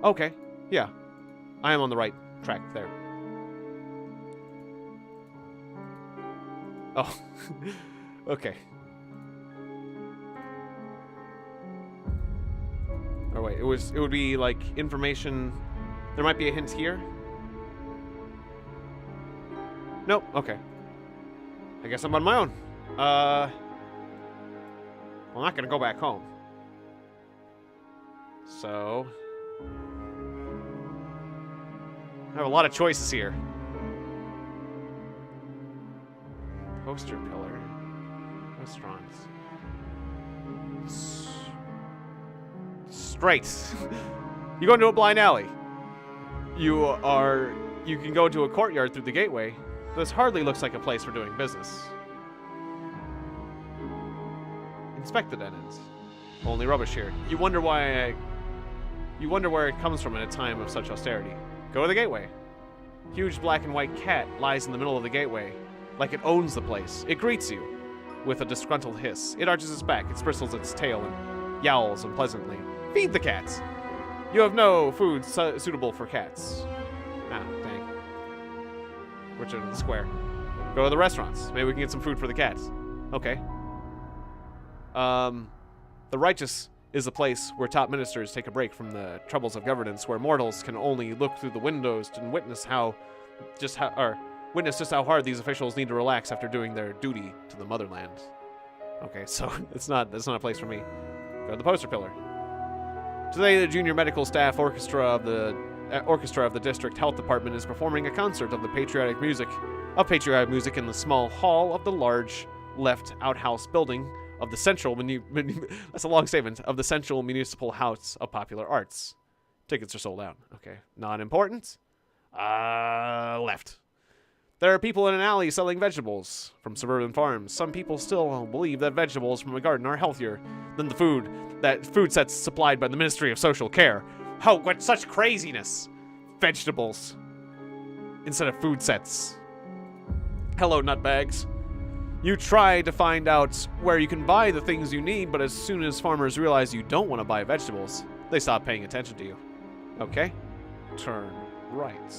A: Okay, yeah. I am on the right track there. Oh, okay. Oh wait, it would be like information. There might be a hint here. Nope. Okay. I guess I'm on my own. I'm not gonna go back home. So I have a lot of choices here. Poster pillar. Restaurants. Straight. You go into a blind alley. You can go to a courtyard through the gateway. This hardly looks like a place for doing business. Inspect the dead ends. Only rubbish here. You wonder where it comes from in a time of such austerity. Go to the gateway. Huge black and white cat lies in the middle of the gateway, like it owns the place. It greets you with a disgruntled hiss. It arches its back, it bristles its tail, and yowls unpleasantly. Feed the cats. You have no food suitable for cats. Ah, dang. Return to the square. Go to the restaurants. Maybe we can get some food for the cats. Okay. The righteous is a place where top ministers take a break from the troubles of governance, where mortals can only look through the windows and witness just how hard these officials need to relax after doing their duty to the motherland. Okay, so that's not a place for me. Go to the poster pillar. Today, the junior medical staff orchestra of the district health department is performing a concert of patriotic music in the small hall of the large left outhouse building of the central that's a long statement, of the Central Municipal House of Popular Arts. Tickets are sold out. Okay, not important. Left. There are people in an alley selling vegetables from suburban farms. Some people still believe that vegetables from a garden are healthier than the food sets supplied by the Ministry of Social Care. Oh, what such craziness! Vegetables instead of food sets. Hello, nutbags. You try to find out where you can buy the things you need, but as soon as farmers realize you don't want to buy vegetables, they stop paying attention to you. Okay? Turn right.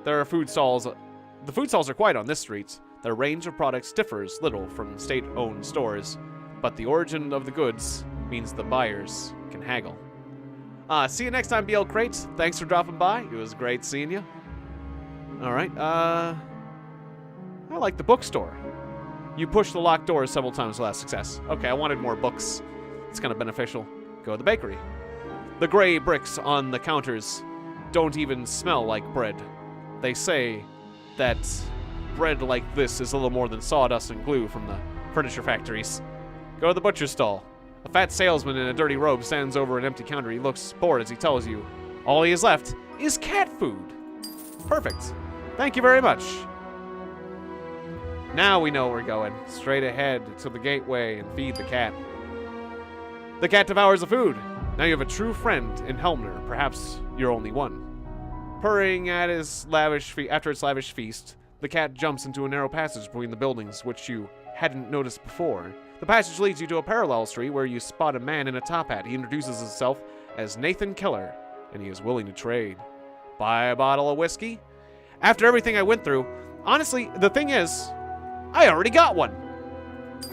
A: There are food stalls. The food stalls are quiet on this street. Their range of products differs little from state-owned stores, but the origin of the goods means the buyers can haggle. See you next time, BL Crates. Thanks for dropping by. It was great seeing you. Alright, I like the bookstore. You pushed the locked doors several times without success. Okay, I wanted more books. It's kind of beneficial. Go to the bakery. The gray bricks on the counters don't even smell like bread. They say that bread like this is a little more than sawdust and glue from the furniture factories. Go to the butcher's stall. A fat salesman in a dirty robe stands over an empty counter. He looks bored as he tells you all he has left is cat food. Perfect. Thank you very much. Now we know where we're going. Straight ahead to the gateway and feed the cat. The cat devours the food. Now you have a true friend in Helmner, perhaps your only one. Purring at after its lavish feast, the cat jumps into a narrow passage between the buildings, which you hadn't noticed before. The passage leads you to a parallel street where you spot a man in a top hat. He introduces himself as Nathan Keller, and he is willing to trade. Buy a bottle of whiskey? After everything I went through, honestly, the thing is, I already got one.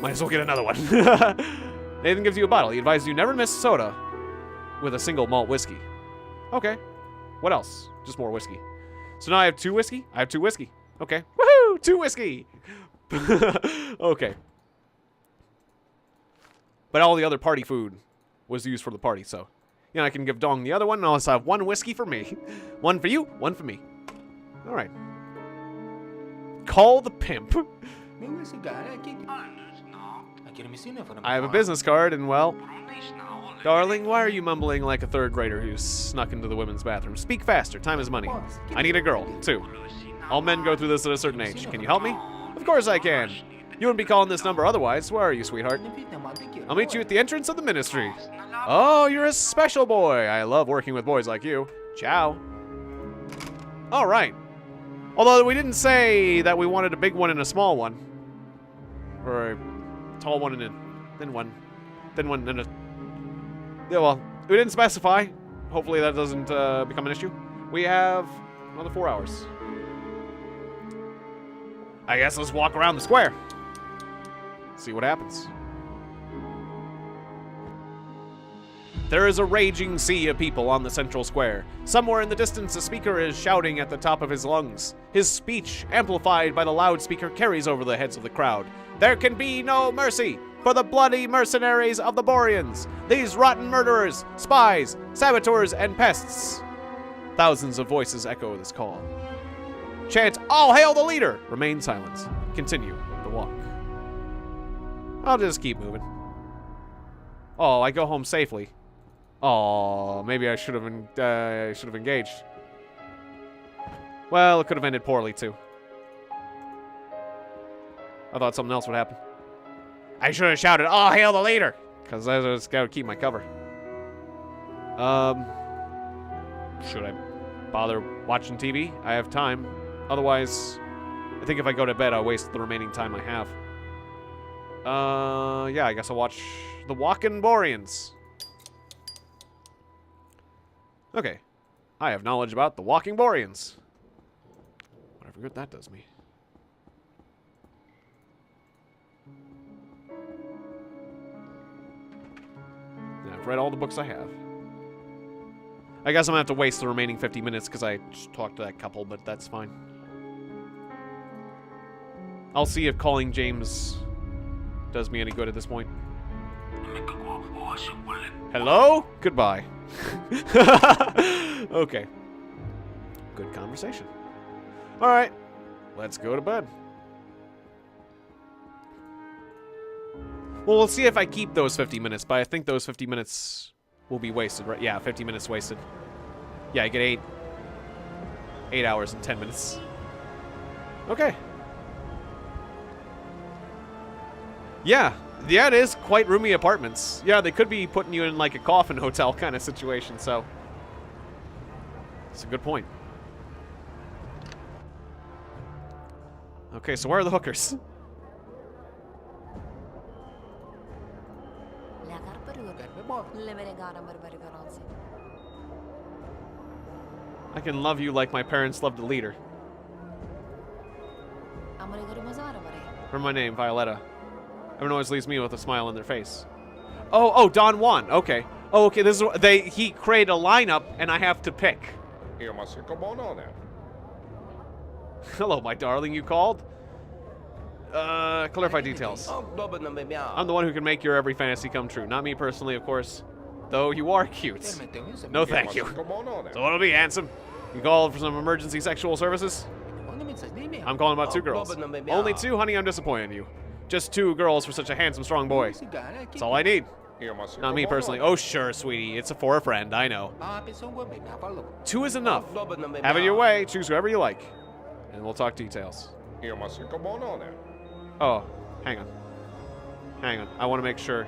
A: Might as well get another one. Nathan gives you a bottle. He advises you never miss soda with a single malt whiskey. Okay. What else? Just more whiskey. So now I have 2 whiskey? I have 2 whiskey. Okay. Woohoo! 2 whiskey! Okay. But all the other party food was used for the party, so... You know, I can give Dong the other one, and I'll also have 1 whiskey for me. 1 for you, 1 for me. Alright. Call the pimp. I have a business card, and well... Darling, why are you mumbling like a third grader who's snuck into the women's bathroom? Speak faster, time is money. I need a girl, too. All men go through this at a certain age. Can you help me? Of course I can. You wouldn't be calling this number otherwise. Where are you, sweetheart? I'll meet you at the entrance of the ministry. Oh, you're a special boy. I love working with boys like you. Ciao. All right. Although we didn't say that we wanted a big one and a small one. Or a tall one and a thin one. Thin one and a... Yeah, well, we didn't specify. Hopefully that doesn't become an issue. We have another 4 hours. I guess let's walk around the square. See what happens. There is a raging sea of people on the central square. Somewhere in the distance, a speaker is shouting at the top of his lungs. His speech, amplified by the loudspeaker, carries over the heads of the crowd. There can be no mercy for the bloody mercenaries of the Boreans, these rotten murderers, spies, saboteurs, and pests. Thousands of voices echo this call. Chant, all hail the leader! Remain silent. Continue the walk. I'll just keep moving. Oh, I go home safely. Oh, maybe I should have engaged. Well, it could have ended poorly too. I thought something else would happen. I should have shouted, "All hail the leader!" Because I just gotta keep my cover. Should I bother watching TV? I have time. Otherwise, I think if I go to bed, I'll waste the remaining time I have. Yeah, I guess I'll watch The Walkin' Boreans. Okay. I have knowledge about the Walking Boreans. Whatever good that does me. Yeah, I've read all the books I have. I guess I'm gonna have to waste the remaining 50 minutes because I just talked to that couple, but that's fine. I'll see if calling James does me any good at this point. Hello? Goodbye. Okay. Good conversation. Alright. Let's go to bed. Well, we'll see if I keep those 50 minutes, but I think those 50 minutes will be wasted, right? Yeah, 50 minutes wasted. Yeah, I get 8 hours and 10 minutes. Okay. Yeah, it is quite roomy apartments. Yeah, they could be putting you in like a coffin hotel kind of situation, so. That's a good point. Okay, so where are the hookers? I can love you like my parents loved the leader. Remember my name, Violetta. Everyone always leaves me with a smile on their face. Oh, Don Juan. Okay. Oh, okay. This is he created a lineup, and I have to pick. Hello, my darling. You called? Clarify details. I'm the one who can make your every fantasy come true. Not me personally, of course. Though you are cute. No, thank you. So what'll be, handsome? You called for some emergency sexual services? I'm calling about 2 girls. Only 2, honey. I'm disappointed in you. Just 2 girls for such a handsome, strong boy. That's all I need. Not me personally. Oh, sure, sweetie. It's for a friend. I know. 2 is enough. Have it your way. Choose whoever you like. And we'll talk details. Oh, hang on. Hang on. I want to make sure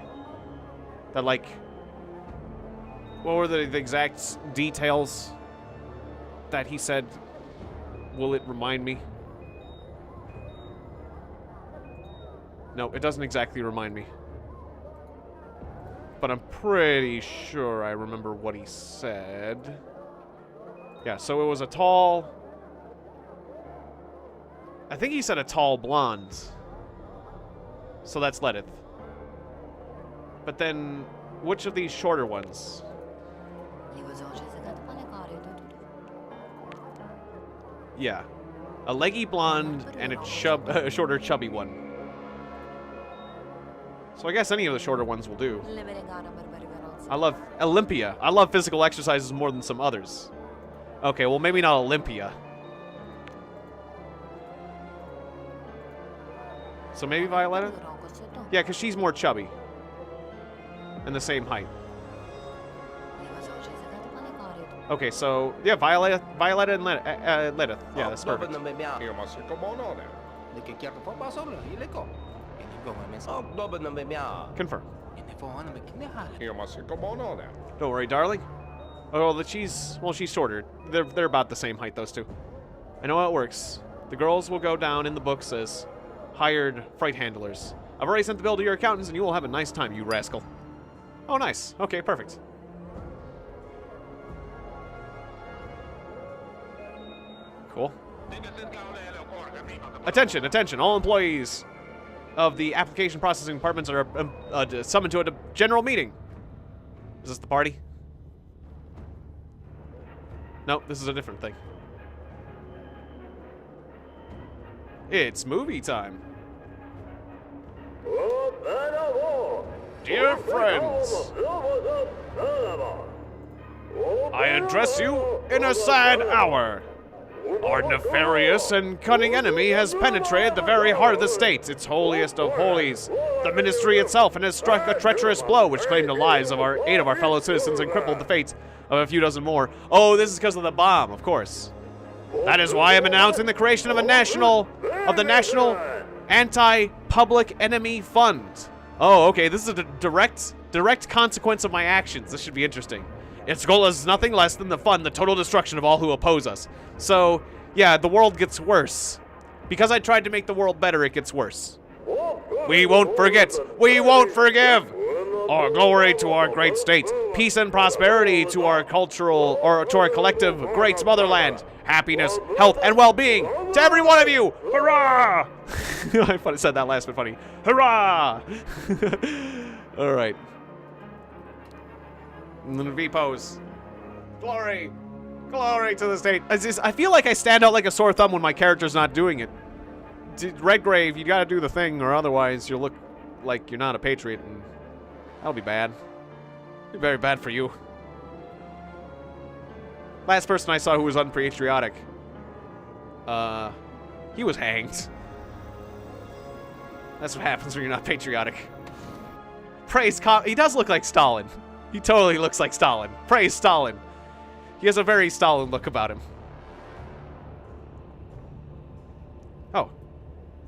A: that, like, what were the exact details that he said? Will it remind me? No, it doesn't exactly remind me. But I'm pretty sure I remember what he said. Yeah, so it was a tall... I think he said a tall blonde. So that's Ledith. But then, which of these shorter ones? Yeah. A leggy blonde and a shorter chubby one. So I guess any of the shorter ones will do. I love Olympia. I love physical exercises more than some others. Okay, well maybe not Olympia. So maybe Violetta? Yeah, because she's more chubby. And the same height. Okay, so, yeah, Violetta and Lilith. Yeah, that's perfect. Confirm. Don't worry, darling. Oh, she's shorter. They're about the same height, those two. I know how it works. The girls will go down in the books as hired freight handlers. I've already sent the bill to your accountants, and you will have a nice time, you rascal. Oh, nice. Okay, perfect. Cool. Attention, attention, all employees of the application processing departments are summoned to a general meeting. Is this the party? No, this is a different thing. It's movie time. Dear friends, I address you in a sad hour. Our nefarious and cunning enemy has penetrated the very heart of the state, its holiest of holies, the ministry itself, and has struck a treacherous blow which claimed the lives of 8 of our fellow citizens and crippled the fates of a few dozen more. Oh, this is because of the bomb, of course. That is why I'm announcing the creation of the National Anti-Public Enemy Fund. Oh, okay, this is a direct consequence of my actions. This should be interesting. Its goal is nothing less than to fund the total destruction of all who oppose us. So, yeah, the world gets worse. Because I tried to make the world better, it gets worse. We won't forget. We won't forgive. Our glory to our great state. Peace and prosperity to our cultural, or to our collective great motherland. Happiness, health, and well-being to every one of you. Hurrah! I said that last bit funny. Hurrah! All right. And then V-pose. Glory! Glory to the state. I feel like I stand out like a sore thumb when my character's not doing it. Redgrave, you gotta do the thing, or otherwise you'll look like you're not a patriot, and that'll be bad. It'll be very bad for you. Last person I saw who was unpatriotic, he was hanged. That's what happens when you're not patriotic. He does look like Stalin. He totally looks like Stalin. Praise Stalin. He has a very Stalin look about him. Oh.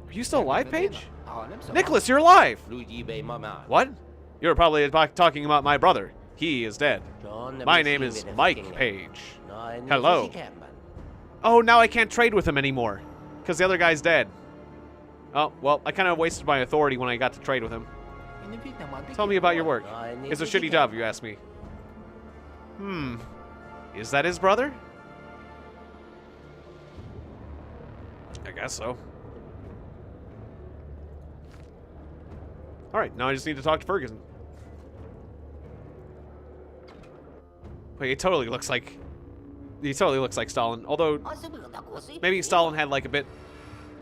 A: Are you still alive, Paige? Nicholas, you're alive! What? You're probably talking about my brother. He is dead. My name is Mike Page. Hello. Oh, now I can't trade with him anymore. Because the other guy's dead. Oh, well, I kind of wasted my authority when I got to trade with him. Tell me about your work. It's a shitty job, you ask me. Is that his brother? I guess so. Alright, now I just need to talk to Ferguson. Wait, he totally looks like Stalin. Although, maybe Stalin had like a bit...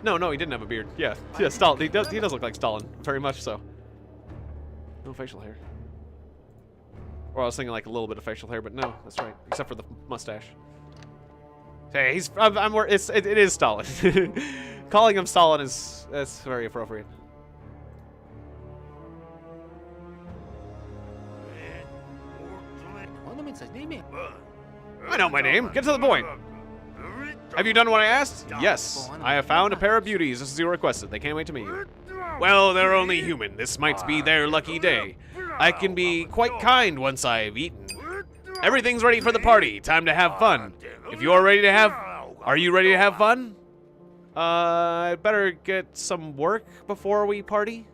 A: No, he didn't have a beard. Yeah, Stalin. He does look like Stalin. Very much so. No facial hair. Or I was thinking like a little bit of facial hair, but no, that's right. Except for the mustache. Hey, it is Stalin. Calling him Stalin that's very appropriate. I know my name. Get to the point. Have you done what I asked? Yes. I have found a pair of beauties, as you requested. They can't wait to meet you. Well, they're only human. This might be their lucky day. I can be quite kind once I've eaten. Everything's ready for the party. Time to have fun. If you are ready to have... Are you ready to have fun? I'd better get some work before we party.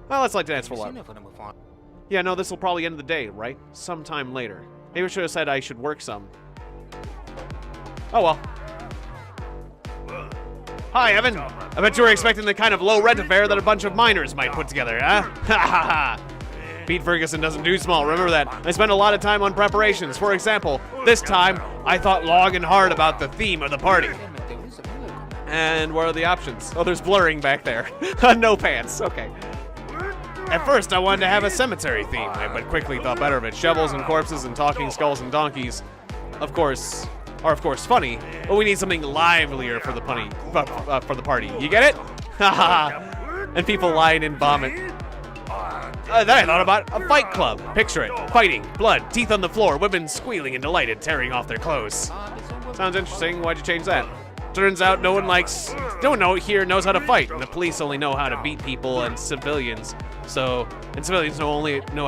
A: Well, let's like dance for love. Yeah, no, this will probably end the day, right? Sometime later. Maybe I should have said I should work some. Oh well. Hi, Evan. I bet you were expecting the kind of low rent affair that a bunch of miners might put together, huh? Ha ha ha. Pete Ferguson doesn't do small, remember that. I spent a lot of time on preparations. For example, this time, I thought long and hard about the theme of the party. And what are the options? Oh, there's blurring back there. No pants, okay. At first, I wanted to have a cemetery theme, but quickly thought better of it. Shovels and corpses and talking skulls and donkeys, of course, are of course funny, but we need something livelier for the party. You get it? Haha. And people lying in vomit. Then I thought about a fight club. Picture it. Fighting, blood, teeth on the floor, women squealing and delighted, tearing off their clothes. Sounds interesting. Why'd you change that? Turns out no one here knows how to fight, and the police only know how to beat people and civilians. The civilians only know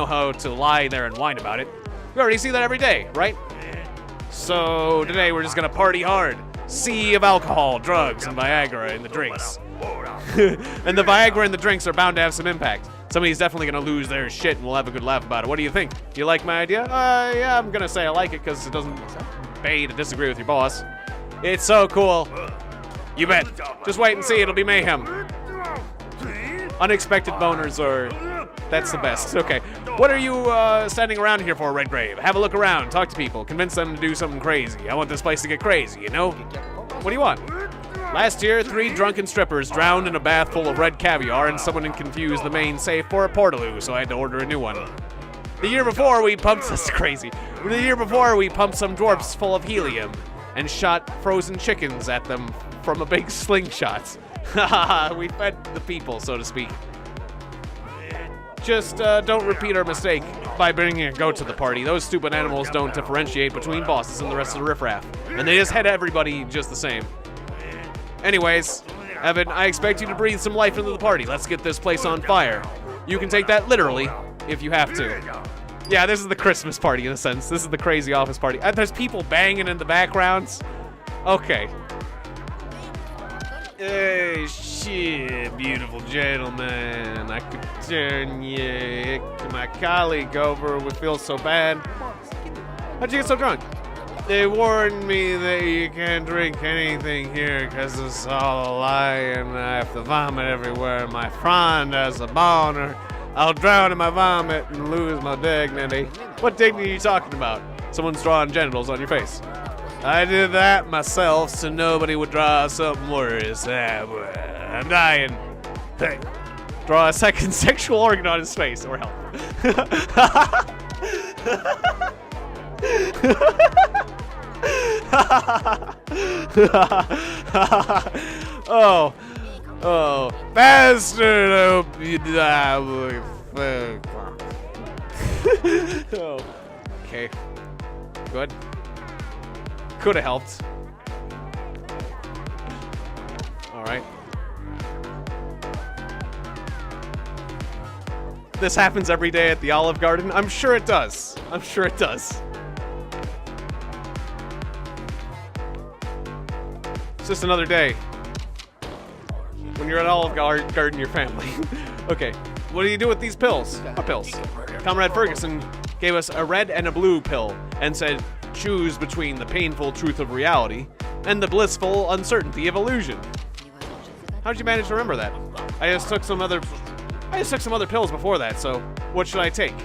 A: how to lie there and whine about it. We already see that every day, right? So today we're just gonna party hard. Sea of alcohol, drugs, and Viagra in the drinks. And the Viagra and the drinks are bound to have some impact. Somebody's definitely gonna lose their shit and we'll have a good laugh about it. What do you think? Do you like my idea? Yeah, I'm gonna say I like it because it doesn't pay to disagree with your boss. It's so cool. You bet. Just wait and see, it'll be mayhem. Unexpected boners that's the best. Okay. What are you standing around here for, Redgrave? Have a look around, talk to people, convince them to do something crazy. I want this place to get crazy, you know? What do you want? Last year, 3 drunken strippers drowned in a bath full of red caviar and someone confused the main safe for a portaloo, so I had to order a new one. The year before, we pumped some dwarfs full of helium and shot frozen chickens at them from a big slingshot. Haha, we fed the people, so to speak. Just don't repeat our mistake by bringing a goat to the party. Those stupid animals don't differentiate between bosses and the rest of the riffraff, and they just head everybody just the same. Anyways, Evan, I expect you to breathe some life into the party. Let's get this place on fire. You can take that literally if you have to. Yeah, this is the Christmas party in a sense. This is the crazy office party. There's people banging in the backgrounds. Okay. Hey, shit, beautiful gentleman. I could turn you to my colleague over. We feel so bad. How'd you get so drunk? They warned me that you can't drink anything here because it's all a lie and I have to vomit everywhere. My friend has a boner. I'll drown in my vomit and lose my dignity. What dignity are you talking about? Someone's drawing genitals on your face. I did that myself so nobody would draw something worse. I'm dying. Hey, draw a second sexual organ on his face or help. Oh, bastard! I hope you die. Oh, okay, good. Could have helped. All right. This happens every day at the Olive Garden. I'm sure it does. I'm sure it does. It's just another day. When you're at Olive Garden, your family. Okay, what do you do with these pills? What pills? Comrade Ferguson gave us a red and a blue pill and said, choose between the painful truth of reality and the blissful uncertainty of illusion. How'd you manage to remember that? I just took some other pills before that, so what should I take?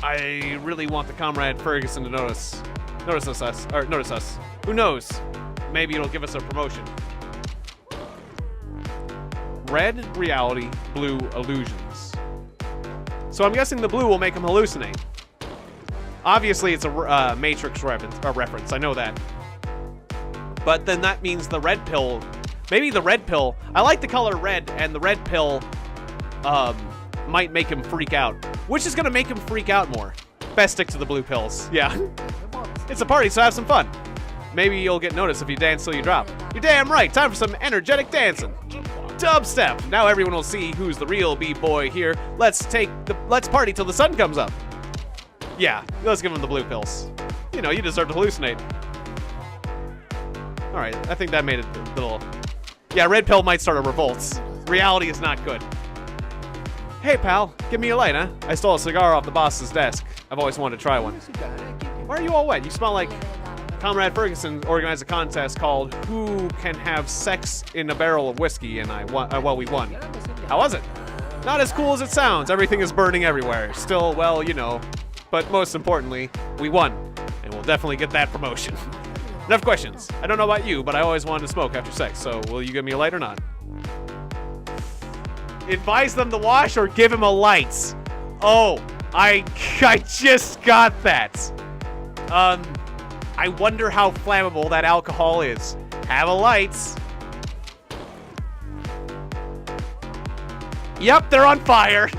A: I really want the Comrade Ferguson to notice us. Who knows? Maybe it'll give us a promotion. Red, reality, blue, illusions. So I'm guessing the blue will make him hallucinate. Obviously, it's a Matrix reference. I know that. But then that means the red pill... Maybe the red pill... I like the color red, and the red pill might make him freak out. Which is going to make him freak out more? Best stick to the blue pills. Yeah. It's a party, so have some fun. Maybe you'll get noticed if you dance till you drop. You're damn right. Time for some energetic dancing. Dubstep. Now everyone will see who's the real b-boy here. Let's party till the sun comes up. Yeah, let's give him the blue pills. You know, you deserve to hallucinate. All right, I think that made it a little... Yeah, red pill might start a revolt. Reality is not good. Hey, pal, give me a light, huh? I stole a cigar off the boss's desk. I've always wanted to try one. Why are you all wet? You smell like... Comrade Ferguson organized a contest called Who Can Have Sex in a Barrel of Whiskey, and we won. How was it? Not as cool as it sounds. Everything is burning everywhere. Still, well, you know. But most importantly, we won. And we'll definitely get that promotion. Enough questions. I don't know about you, but I always wanted to smoke after sex, so will you give me a light or not? Advise them to wash or give him a light. Oh, I just got that. I wonder how flammable that alcohol is. Have a light. Yep, they're on fire.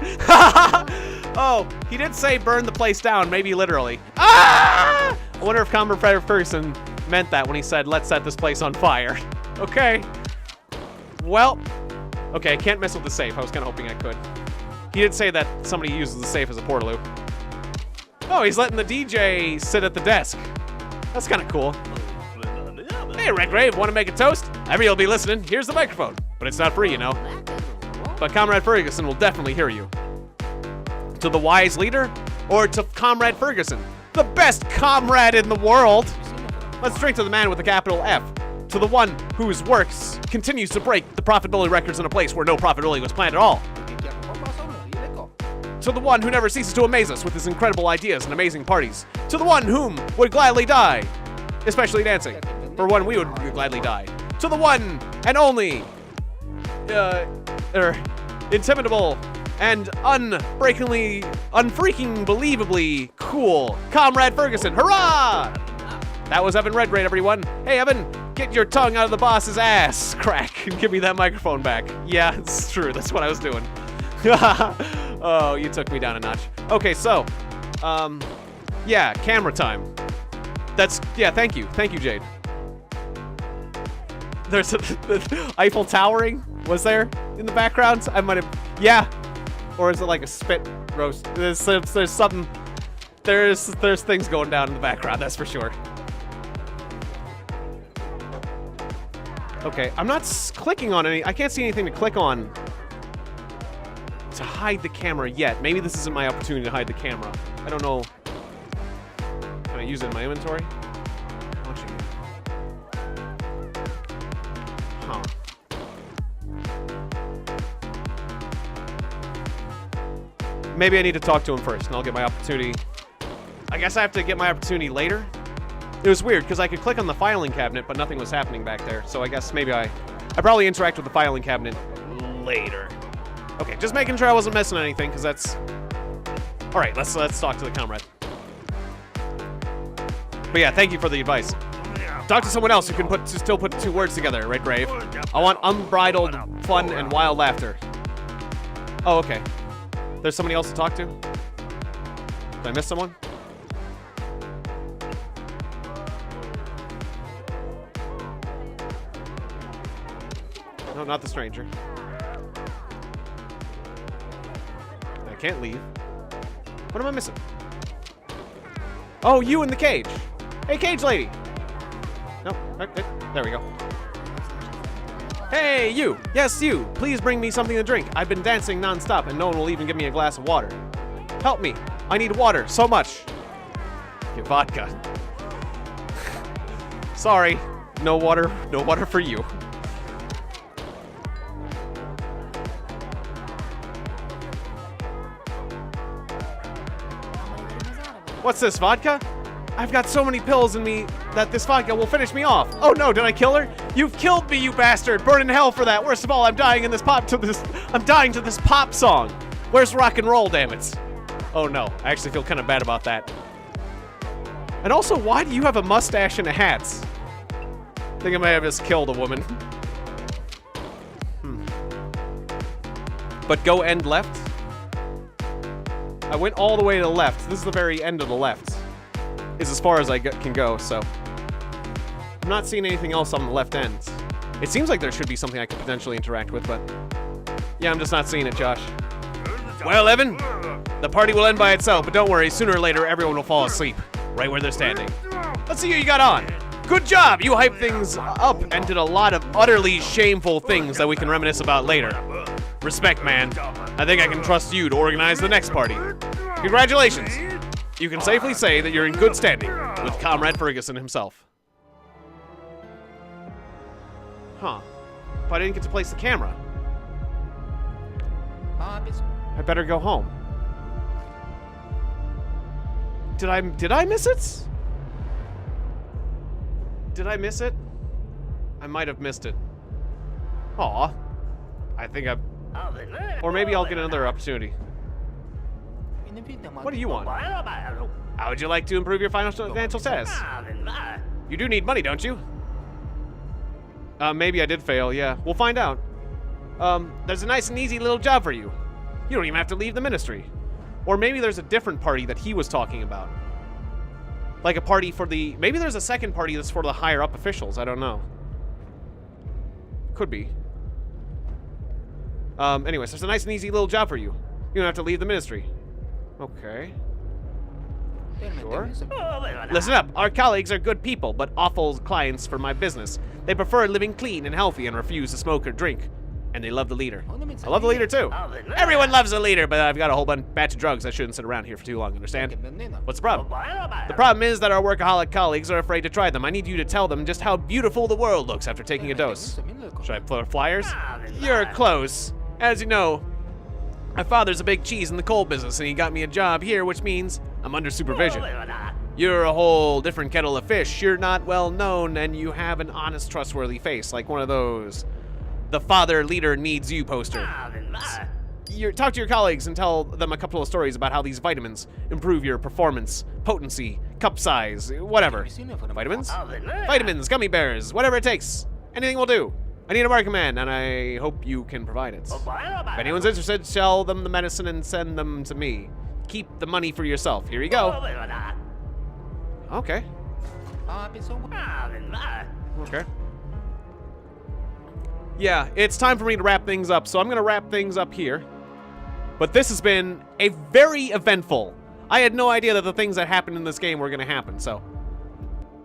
A: Oh, he did say burn the place down, maybe literally. Ah! I wonder if Comrade Ferguson meant that when he said, let's set this place on fire. Okay. Well, okay, I can't mess with the safe. I was kind of hoping I could. He did say that somebody uses the safe as a portaloo. Oh, he's letting the DJ sit at the desk. That's kind of cool. Hey, Redgrave, want to make a toast? Everybody'll be listening. Here's the microphone. But it's not free, you know. But Comrade Ferguson will definitely hear you. To the wise leader, or to Comrade Ferguson, the best comrade in the world. Let's drink to the man with a capital F. To the one whose works continues to break the profitability records in a place where no profitability was planned at all. To the one who never ceases to amaze us with his incredible ideas and amazing parties. To the one whom would gladly die, especially dancing, for one we would gladly die. To the one and only, intimidable and unfreaking believably cool Comrade Ferguson. Hurrah! That was Evan Redgrave, everyone. Hey, Evan, get your tongue out of the boss's ass crack and give me that microphone back. Yeah, it's true. That's what I was doing. Oh, you took me down a notch. Okay, so, yeah, camera time. Yeah, thank you. Thank you, Jade. There's the Eiffel Towering, was there in the background? I might have, yeah. Or is it like a spit roast? There's something, there's things going down in the background, that's for sure. Okay, I'm not clicking on any, I can't see anything to click on to hide the camera yet. Maybe this isn't my opportunity to hide the camera. I don't know. Can I use it in my inventory? Watching it. Huh. Maybe I need to talk to him first, and I'll get my opportunity. I guess I have to get my opportunity later. It was weird, because I could click on the filing cabinet, but nothing was happening back there. So I guess maybe I probably interact with the filing cabinet later. Okay, just making sure I wasn't missing anything, because that's... All right, let's talk to the comrade. But yeah, thank you for the advice. Talk to someone else who can still put two words together, Redgrave. I want unbridled fun and wild laughter. Oh, okay. There's somebody else to talk to? Did I miss someone? No, not the stranger. I can't leave. What am I missing? Oh, you in the cage. Hey, cage lady. No, there we go. Hey, you. Yes, you. Please bring me something to drink. I've been dancing non-stop and no one will even give me a glass of water. Help me. I need water so much. Get vodka. Sorry. No water for you. What's this, vodka? I've got so many pills in me that this vodka will finish me off. Oh no, did I kill her? You've killed me, you bastard! Burn in hell for that. Worst of all, I'm dying to this pop song. Where's rock and roll, damn it? Oh no, I actually feel kind of bad about that. And also, why do you have a mustache and a hat? I think I may have just killed a woman. But go end left? I went all the way to the left. This is the very end of the left. Is as far as I can go, so. I'm not seeing anything else on the left end. It seems like there should be something I could potentially interact with, but... Yeah, I'm just not seeing it, Josh. Well, Evan, the party will end by itself, but don't worry, sooner or later everyone will fall asleep, right where they're standing. Let's see who you got on. Good job! You hyped things up and did a lot of utterly shameful things that we can reminisce about later. Respect, man. I think I can trust you to organize the next party. Congratulations! You can safely say that you're in good standing with Comrade Ferguson himself. Huh. But I didn't get to place the camera. I better go home. Did I miss it? Did I miss it? I might have missed it. Aw. I think I've... Or maybe I'll get another opportunity. What do you want? How would you like to improve your financial status? You do need money, don't you? Maybe I did fail, yeah. We'll find out. There's a nice and easy little job for you. You don't even have to leave the ministry. Or maybe there's a different party that he was talking about. Like a party for the... Maybe there's a second party that's for the higher up officials. I don't know. Could be. Anyways, there's a nice and easy little job for you. You don't have to leave the ministry. Okay. Sure. Listen up. Our colleagues are good people, but awful clients for my business. They prefer living clean and healthy and refuse to smoke or drink. And they love the leader. I love the leader too. Everyone loves the leader, but I've got a whole batch of drugs. I shouldn't sit around here for too long, understand? What's the problem? The problem is that our workaholic colleagues are afraid to try them. I need you to tell them just how beautiful the world looks after taking a dose. Should I put flyers? You're close. As you know, my father's a big cheese in the coal business, and he got me a job here, which means I'm under supervision. You're a whole different kettle of fish. You're not well known, and you have an honest, trustworthy face, like one of those "the father leader needs you" poster. Talk to your colleagues and tell them a couple of stories about how these vitamins improve your performance, potency, cup size, whatever. Vitamins? Vitamins, gummy bears, whatever it takes. Anything will do. I need a market man, and I hope you can provide it. If anyone's interested, sell them the medicine and send them to me. Keep the money for yourself. Here you go. Okay. Okay. Yeah, it's time for me to wrap things up, so I'm gonna wrap things up here. But this has been a very eventful. I had no idea that the things that happened in this game were gonna happen, so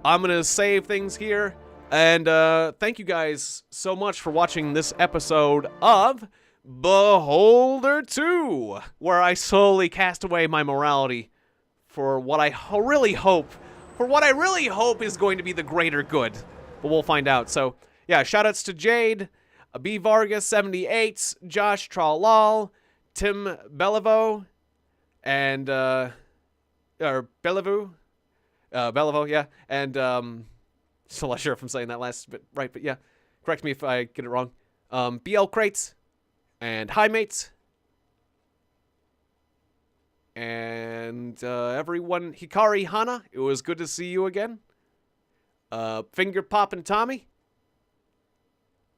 A: I'm gonna save things here. And thank you guys so much for watching this episode of Beholder 2, where I slowly cast away my morality for what I really hope is going to be the greater good. But we'll find out. So, yeah, shoutouts to Jade, B. Vargas 78, Josh Tralal, Tim Beliveau, and or Beliveau, yeah, and still not sure if I'm saying that last bit right, but yeah, correct me if I get it wrong. BL Crates, and Hi Mates, and everyone, Hikari Hana, it was good to see you again. Finger Poppin' Tommy,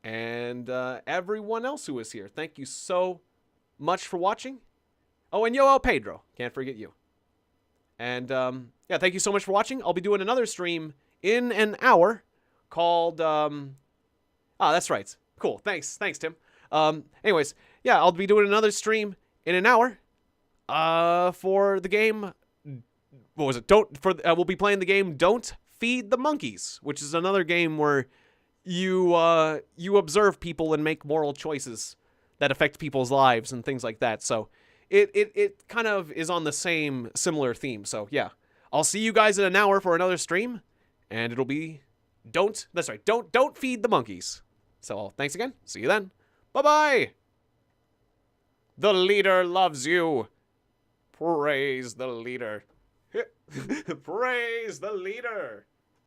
A: and everyone else who was here. Thank you so much for watching. Oh, and Yo El Pedro, can't forget you. And yeah, thank you so much for watching. I'll be doing another stream in an hour called that's right. Cool. Thanks, Tim. Anyways, yeah, I'll be doing another stream in an hour for the game. What was it? We'll be playing the game Don't Feed the Monkeys, which is another game where you observe people and make moral choices that affect people's lives and things like that. So it kind of is on the similar theme. So yeah, I'll see you guys in an hour for another stream. And it'll be don't feed the monkeys. So thanks again. See you then. Bye-bye. The leader loves you. Praise the leader. Praise the leader.